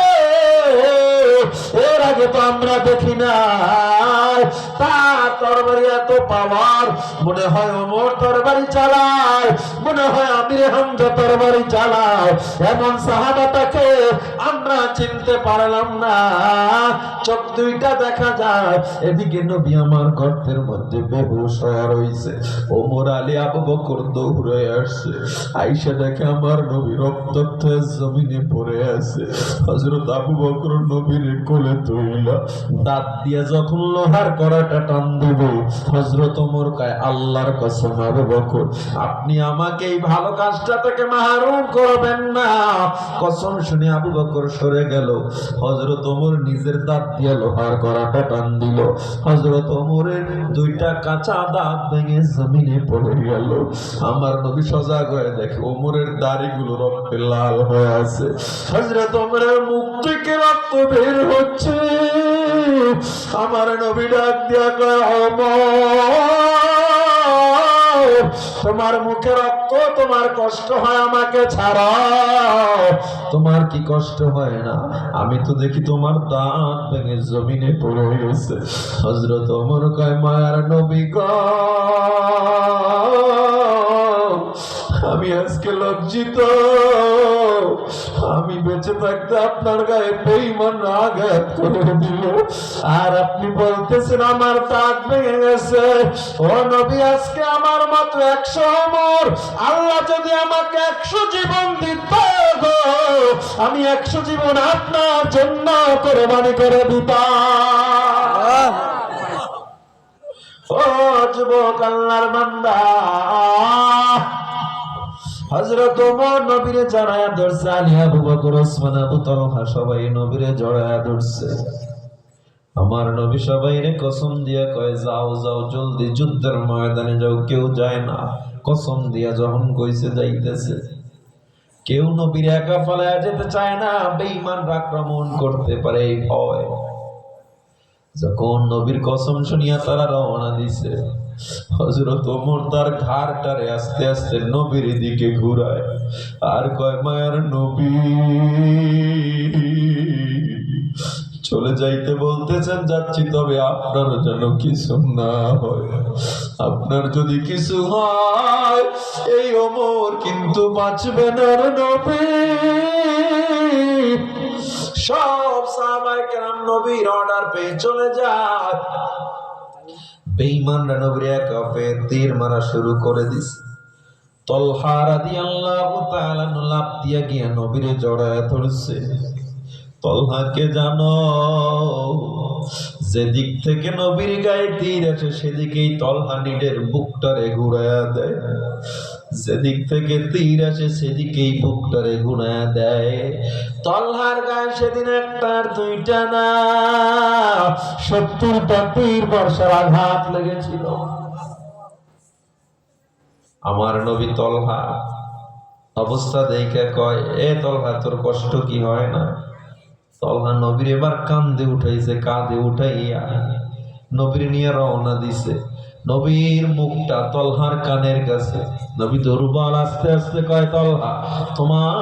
এর আগে তো আমরা দেখি না। তার তরবারি এত পাওয়ার, মনে হয় ওমর তরবারি চালায়, মনে হয় আমির হামজা তরবারি চালায়। এমন সাহাবাটাকে আমরা চিনতে পারলাম না। চোখ 2টা দেখা যায়। এদিকে নবী আমার গর্তের মধ্যে বেহুশ হয়ে রয়েছে। ওমর আলী আবু বকর দৌড়ে আসছে, আইসা দেখে আমার নবী রক্তাক্ত জমিনে পড়ে আছে। হযরত আবু বকর নবীর কোলে তুইলা দাঁত দিয়ে যখন লোহার কড়াটা টান দেবে, হযরত ওমর কয়, আল্লাহর কসম আবু বকর, আপনি আমাকে এই ভালো কাজটা থেকে মাহরুম করবেন না। কসম শুনে আবু বকর সরে গেল। হযরত ওমর নিজের দাঁত দিয়ে লোহার কড়াটা টান দিল। হযরত ওমরের 2টা কাঁচা দাঁত ভেঙে জমিনে পড়ে গেল। আমার নবী সজাগ হয়ে দেখে ওমরের দাড়িগুলো রক্তে লাল হয়ে আছে। হযরত ওমরের মুখ থেকে রক্ত বের হচ্ছে। আমার নবী ডাক দিয়া কয়, ওমর, তোমার মুখে রক্ত, তোমার কষ্ট হয়, আমাকে ছাড়াও। তোমার কি কষ্ট হয় না? আমি তো দেখি তোমার দাঁত ভেঙে জমিনে পড়ে গেছে। হযরত ওমর কয়, মায়ার নবী গো, আমি আজকে লজ্জিত। আমি বেঁচে থাকতে আপনার গায়ে বেঈমান আঘাত করে দিল, আর আপনি বলতেছেন আমার দাঁত ভেঙে গেছে। ও নবী, আজকে আমার মাত্র 100 ওমর, আল্লাহ যদি আমাকে 100 জীবন দিত গো, আমি 100 জীবন আপনার জন্য কোরবানি করে দিতাম। ও যুবক আল্লাহর বান্দা, হযরত ওমর নবীরে জড়ায়া ধরছে, আলী, আবু বকর, ওসমান, আবু তালহা সবাই নবীরে জড়ায়া ধরছে। আমার নবী সবাইরে কসম দিয়া কয়, যাও যাও জলদি যুদ্ধের ময়দানে যাও। কেউ যায় না, কসম দিয়া যখন কইছে যাইতেছে। কেউ নবীর একা ফেলায়া যেতে চায় না, বেঈমানরা আক্রমণ করতে পারে এই ভয়। যখন নবীর কসম শুনিয়া তারা রওনা দিছে, হযরত ওমর তার ঘাড়টারে আস্তে আস্তে নবীর দিকে ঘুরায় আর কয়, মায়ার নবী, চলে যাইতে বলতেছেন, যাচ্ছি, তবে আপনার যেন কিছু না হয়। আপনার যদি কিছু হয় এই ওমর কিন্তু বাঁচবে না রে নবী। সব সাহাবায়ে কেরাম নবীর অর্ডার পেয়ে চলে যায়। বেঈমানরা নবীর একা পেয়ে তীর মারা শুরু করে দিছে। তলহা রাদিয়াল্লাহু তাআলা লাফ দিয়া গিয়া নবীরে জড়ায় ধরছে। তলহাকে জানো, যেদিক থেকে নবীর গায়ে তীর আসে সেদিকেই তলহা নিজের বুকটারে ঘুরায়া দেয়। যেদিক থেকে তীর আসে সেদিকেই বুকটারে ঘুরায়া দেয়। তলহার গায়ে সেদিন একটা আর দুইটা না, 70টা তীর বর্ষার আঘাত লেগেছিল। আমার নবী তলহা অবস্থা দেখে কয়, এ তলহা, তোর কষ্ট কি হয় না? তলহা নবীর এবার কান্দে উঠাইছে, কাঁধে উঠাইয়া নবীর নিয়ে রওনা দিছে। নবীর মুখটা তলহার কানের কাছে। নবী দুর্বল, আস্তে আস্তে কয়, তলহা, তোমার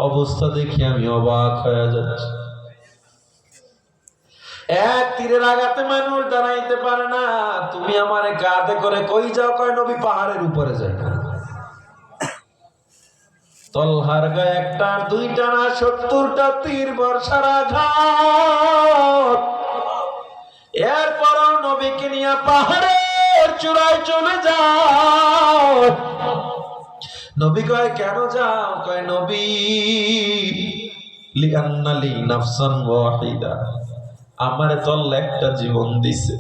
অবস্থা দেখে আমি অবাক হয়ে যাচ্ছি। এক তীরের আঘাতে মানুষ দাঁড়াইতে পারে না, তুমি আমারে কাঁধে করে কই যাও? কয়, নবী পাহাড়ের উপরে যাই। তলহার গায়ে একটা আর দুইটা না, 70টা তীর বর্ষার আঘাত। এরপরও নবীকে নিয়ে পাহাড়ের চূড়ায় চলে যাও। নবী কয়, কেন যাও? কয়, নবী, লিআন্না লি নাফসান ওয়াহিদা, আমারে তো আল্লাহ একটা জীবন দিছে,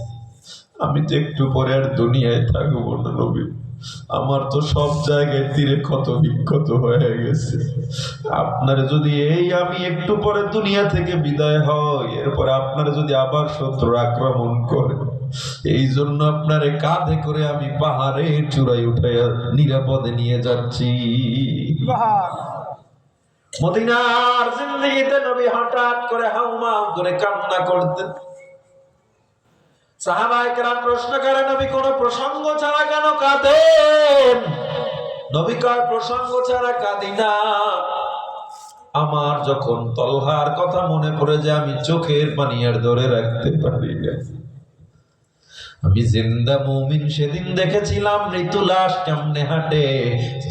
আমি তো একটু পরে আর দুনিয়ায় থাকবো না নবী। আমার তো সব জায়গায় তীরে ক্ষত বিক্ষত হয়ে গেছে। আপনার যদি আমি একটু পরে দুনিয়া থেকে বিদায় হয়, এরপরে আপনার যদি আবার শত্রু আক্রমণ করে, এই জন্য আপনারে কাঁধে করে আমি পাহাড়ে চূড়ায় উঠাইয়া নিরাপদে নিয়ে যাচ্ছি। মদিনার জিন্দেগিতে নবী হঠাৎ করে হাউমাউ করে কান্না করতেন। সাহাবায়ে কেরাম প্রশ্ন করে, নবী কোন প্রসঙ্গ ছাড়া কেন কাঁদেন? নবী কয়, প্রসঙ্গ ছাড়া কাঁদি না, আমার যখন তলহার কথা মনে পড়ে যায় আমি চোখের পানি আর ধরে রাখতে পারি না। আমি জিন্দা মুমিন সেদিন দেখেছিলাম মৃত্যু লাশ কেমনে হাঁটে।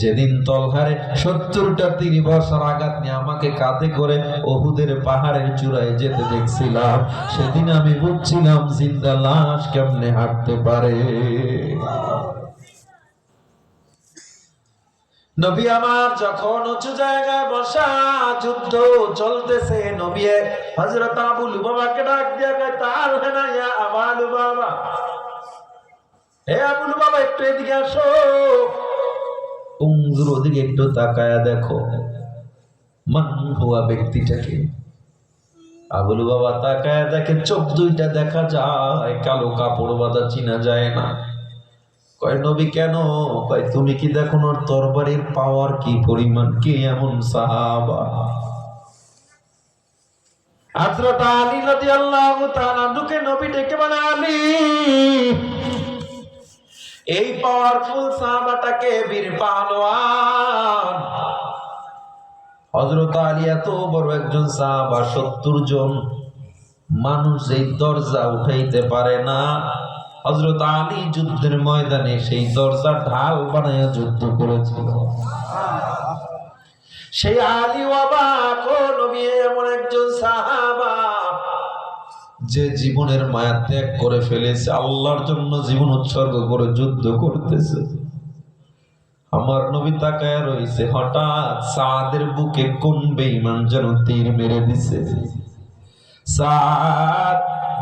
যেদিন তলহারে 70টা তীর বর্ষার আঘাত নিয়ে আমাকে কাঁধে করে উহুদের পাহাড়ের চূড়ায় যেতে দেখছিলাম, সেদিন আমি বুঝছিলাম জিন্দা লাশ কেমনে হাঁটতে পারে। নবী আমার যখন উঁচু জায়গায় বসা, যুদ্ধ চলতেছে, নবী হযরত আবু লুবাবাকে ডাক দিয়া কয়, তার হেনা ইয়া আবু লুবাবা, হে আবু লুবাবা, একটু এদিকে আসো। উংজুর, ওদিকে একটু তাকায়া দেখো মান হুয়া, ব্যক্তিটাকে। আবু লুবাবা তাকায়া দেখে, চোখ দুইটা দেখা যায়, কালো কাপড় বাঁধা, চিনা যায় না। কয়, নবী কেন? কয়, তুমি কি দেখো ওর তরবারির পাওয়ার কি পরিমাণ, কে এমন সাহাবা? হযরত আলী রাদিয়াল্লাহু তাআলা আনহুকে নবী ডেকে বলে, আলী, এই পাওয়ারফুল সাহাবাটাকে বীর পাহলোয়ান। হযরত আলী এত বড় একজন সাহাবা, 70 জন মানুষ এই দরজা উঠাইতে পারে না। হযরত আলী যুদ্ধের ময়দানে সেই দরজা ঢাল বানায়া যুদ্ধ করেছিল। সেই আলী অবাক, ও নবী, এমন একজন সাহাবা যে জীবনের মায়া ত্যাগ করে ফেলেছে, আল্লাহর জন্য জীবন উৎসর্গ করে যুদ্ধ করতেছে। আমার নবী তাকায় রইছে, হঠাৎ সাদের বুকে কোন বেঈমান যেন তীর মেরে দিছে। সাদ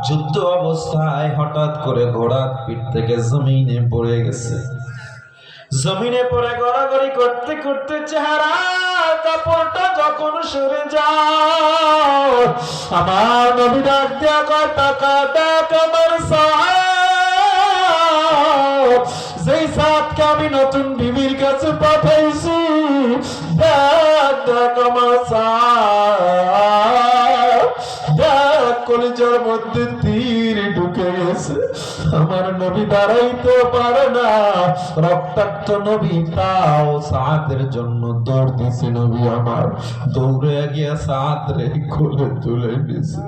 যুদ্ধ অবস্থায় হঠাৎ করে ঘোড়ার পিঠ থেকে জমিনে পড়ে গেছে। জমিনে পড়ে গড়াগড়ি করতে করতে চেহারা কাপড়টা যখন সরে যায়, আমার নবী ডাক দিয়া কয়, টাকা দেখ আমার সাদ, যেই সাদকে আমি নতুন বিবির কাছে পাঠাইছি, দেখ দেখ আমার সাদ, দেখ কলিজার মধ্যে তীর ঢুকে গেছে। আমার নবী দাঁড়াইতে পারে না, রক্তাক্ত নবী, তাও সাদের জন্য দৌড় দিছে। নবী আমার দৌড়ে গিয়া সাদ রে কোলে তুলে নিছে,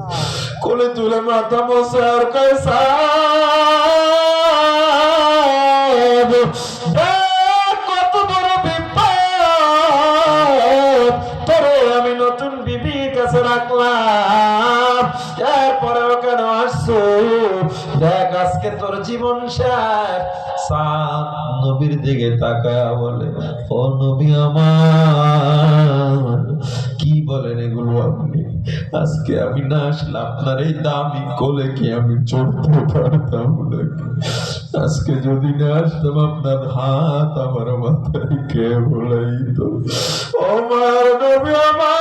কোলে তুলে মাথা বসে আর কয়, সাদ দেখ কত বড় বিপদ, তোরে আমি নতুন বিবির কাছে রাখলাম, এরপরেও কেন আসছো, দেখ আজকে তোর জীবন শেষ। সাদ নবীর দিকে তাকায়া বলে, ও নবী আমার, কি বলেন এগুলো আপনি? আজকে আমি না আসলে আপনার এই দামি কোলে কি আমি চড়তে পারতাম নাকি? আজকে যদি না আসতাম আপনার হাত আমার মাথায় কে বলাইতো? ও মার নবী আমার,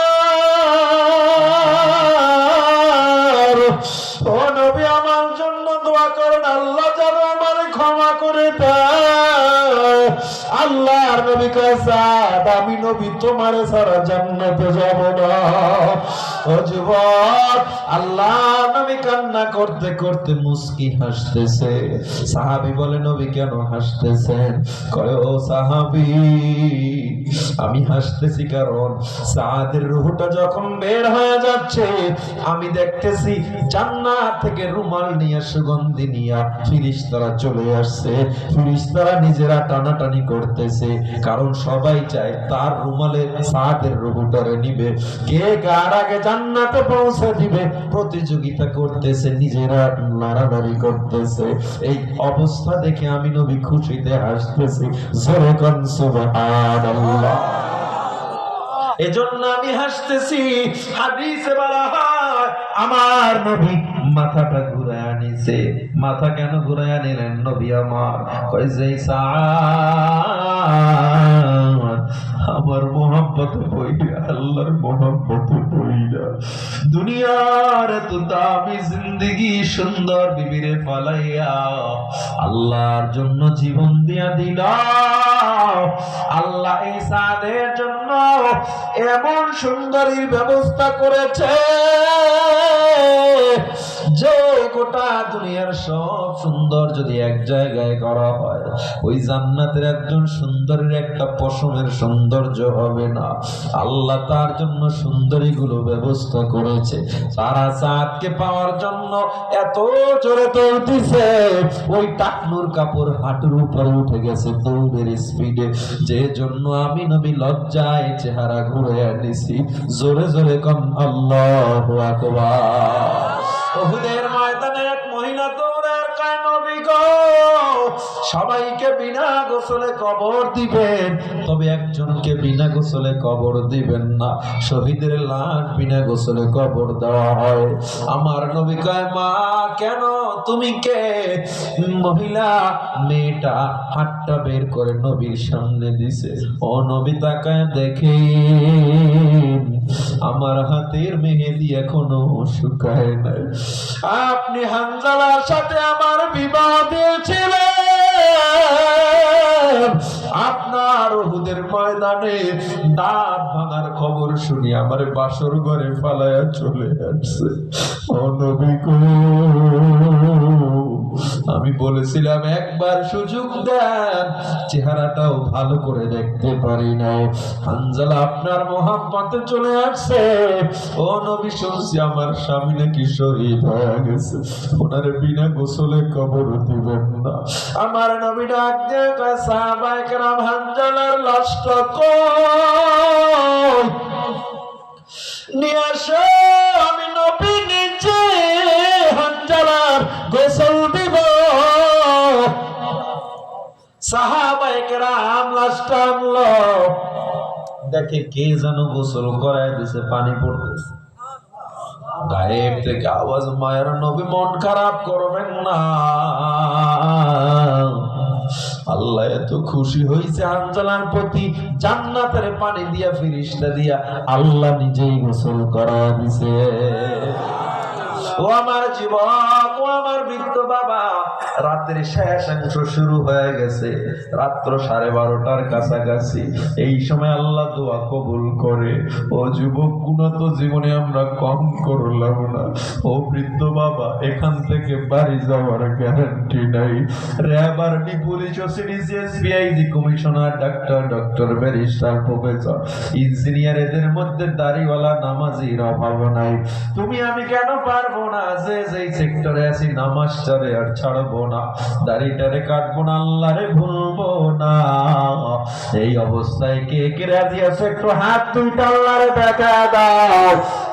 ও নবী আমার জন্য দোয়া করেন, আল্লাহ যেন আমার ক্ষমা করে দেয়। আল্লাহর নবী কয়, সাদ আমি নবী তোমার ছাড়া জান্নাতে যাব না। ও যুবক, আল্লাহ নবী কান্না করতে করতে মুস্কি হাসতেছে। সাহাবী বলে, নবী কেন হাসতেছেন? কয়, ও সাহাবী, আমি হাসতেছি কারণ সাদের রূহটা যখন বের হয়ে যাচ্ছে, আমি দেখতেছি জান্নাত থেকে রুমাল নিয়ে, সুগন্ধি নিয়ে ফেরেশতারা চলে আসছে। ফেরেশতারা নিজেরা টানাটানি করতেছে, কারণ সবাই চায় তার রুমালে সাদের রূহটারে নিবে, কে কার আগে জান্নাতে পৌঁছে দিবে, প্রতিযোগিতা করতেছে, নিজেরা নাড়ানাড়ি করতেছে। এই অবস্থা দেখে আমি নবী খুশিতে হাসতেছি। জোরে কোন সুবহানাল্লাহ। এজন্য আমি হাসতেছি। হাদিসে বলা হয়, আমার নবী মাথাটা ঘুরায় আনিছে। মাথা কেন ঘুরায় আনিলেন নবী আমার? কয় যে আমার মোহাম্মতে পইরা, আল্লাহর মোহাম্মতে পইরা দুনিয়ার এত দামি জিন্দেগি সুন্দর বিবিরে ফালাইয়া আল্লাহর জন্য জীবন দিয়া দিলা। আল্লাহ এই সাদের জন্য এমন সুন্দরীর ব্যবস্থা করেছে যে গোটা দুনিয়ার সব সুন্দর যদি এক জায়গায় করা হয়, ওই জান্নাতের একজন সুন্দরীর একটা পশমের সৌন্দর্য হবে না। আল্লাহ তার জন্য সুন্দরীগুলো ব্যবস্থা করেছে। সারা চাঁদকে পাওয়ার জন্য এত জোরে দৌড়তেছে, ওই টাকনুর কাপড় হাঁটুর উপরে উঠে গেছে দৌড়ের স্পিডে। যে জন্য আমি নবী লজ্জায় চেহারা ঘুরে আনিছি। জোরে জোরে কম আল্লাহু আকবার। উহুদের ময়দানে এক মহিলা দৌড়ার কয়, নবী গো, সবাইকে বিনা গোসলে কবর দিবেন, তবে একজনকে বিনা গোসলে কবর দিবেন না। শহীদের লাশ বিনা গোসলে কবর দেওয়া হয়। আমার নবী কয়, মা কেন, তুমি কে? মহিলা মেয়েটা হাতটা বের করে নবীর সামনে দিছে। ও নবী তাকায় দেখে আমার হাতের মেহেদি এখনো শুকায় নাই। আপনি হানজালার সাথে আমার বিবাহ দিয়েছিলেন, আপনার উহুদের ময়দানে দাঁত ভাঙার খবর শুনি আমার বাসর ঘরে ফালায়া চলে আসছে। ও নবী গো, আমি বলেছিলাম একবার সুযোগ দেন, চেহারাটাও ভালো করে দেখতে পারি নাই। হানজালা আপনার মোহাম্মতে চলে আসছে। ও নবী, শুনছি আমার স্বামী নাকি শহীদ হয়ে গেছে, ওনারে বিনা গোসলে কবর দিবেন না। আমার নবী ডাক দিয়ে কয়, সাহাবায়ে কেরাম, হানজালার লাশটা কই নিয়ে আসো, আমি নবী নিজে হানজালার গোসল দিব। সাহাবায়ে কেরাম লাশটা টানলো, দেখে কে যেন গোসল করায় দিছে, পানি পড়তেছে। গায়েব থেকে আওয়াজ, মায়ের নবী মন খারাপ করবেন না, আল্লাহ এত খুশি হয়েছে হানজালার প্রতি, জান্নাতের পানি দিয়া ফিরিস্তা দিয়া আল্লাহ নিজেই গোসল করা দিছে। ও আমার যুবক, ও আমার বৃদ্ধ বাবা, রাতের শেষ অংশ শুরু হয়ে গেছে, রাত্র 12:30টার কাছাকাছি। এই সময় আল্লাহ দোয়া কবুল করে। ও যুবক, গুনাহ তো জীবনে আমরা কম করলাম না। ও বৃদ্ধ বাবা, এখান থেকে বাড়ি যাওয়ার গ্যারান্টি নাই। RAB, army, police, OCDC, SBIG, commissioner, doctor, barrister, professor, engineer, এদের মধ্যে দাড়িওয়ালা নামাজির অভাব নাই। তুমি আমি কেন পারবো না? যে যেই সেক্টরে আছি, নামাজটারে আর ছাড়বো না, দাড়িটারে কাটবো না, আল্লাহরে ভুলবো না। এই অবস্থায় কে কে রাজি আছে? একটু হাত দুইটা আল্লাহরে দেখা দাও।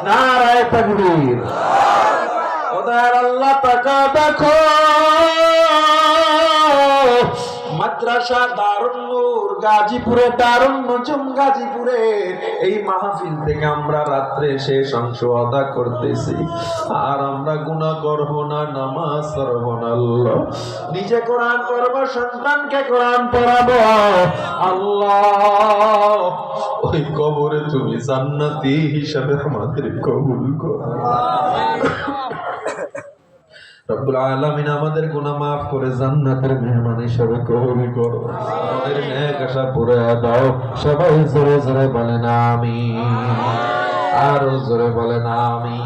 নারায়ে তাকবীর। ওদের আল্লাহ তাকা দেখো। মাদ্রাসা দারুন নূর গাজীপুরে, দারুন নজুম গাজীপুরে, এই মাহফিল থেকে আমরা রাত্রে শেষ অংশ আদা করতেছি। আর আমরা গুনাহ করব না, নামাজ পড়ব না, আল্লাহ নিজে কোরআন পড়ব, সন্তানকে কোরআন পড়াবো। আল্লাহ, ওই কবরে তুমি জান্নাতি হিসাবে আমাদের কবুল করো। রব্বুল আলামিন আমাদের গুনাহ মাফ করে জান্নাতের মেহমান হিসেবে কবুল করো। আমাদের নেক আশা পুরা দাও। সবাই জোরে জোরে বলেন আমিন, আর জোরে বলেন আমিন।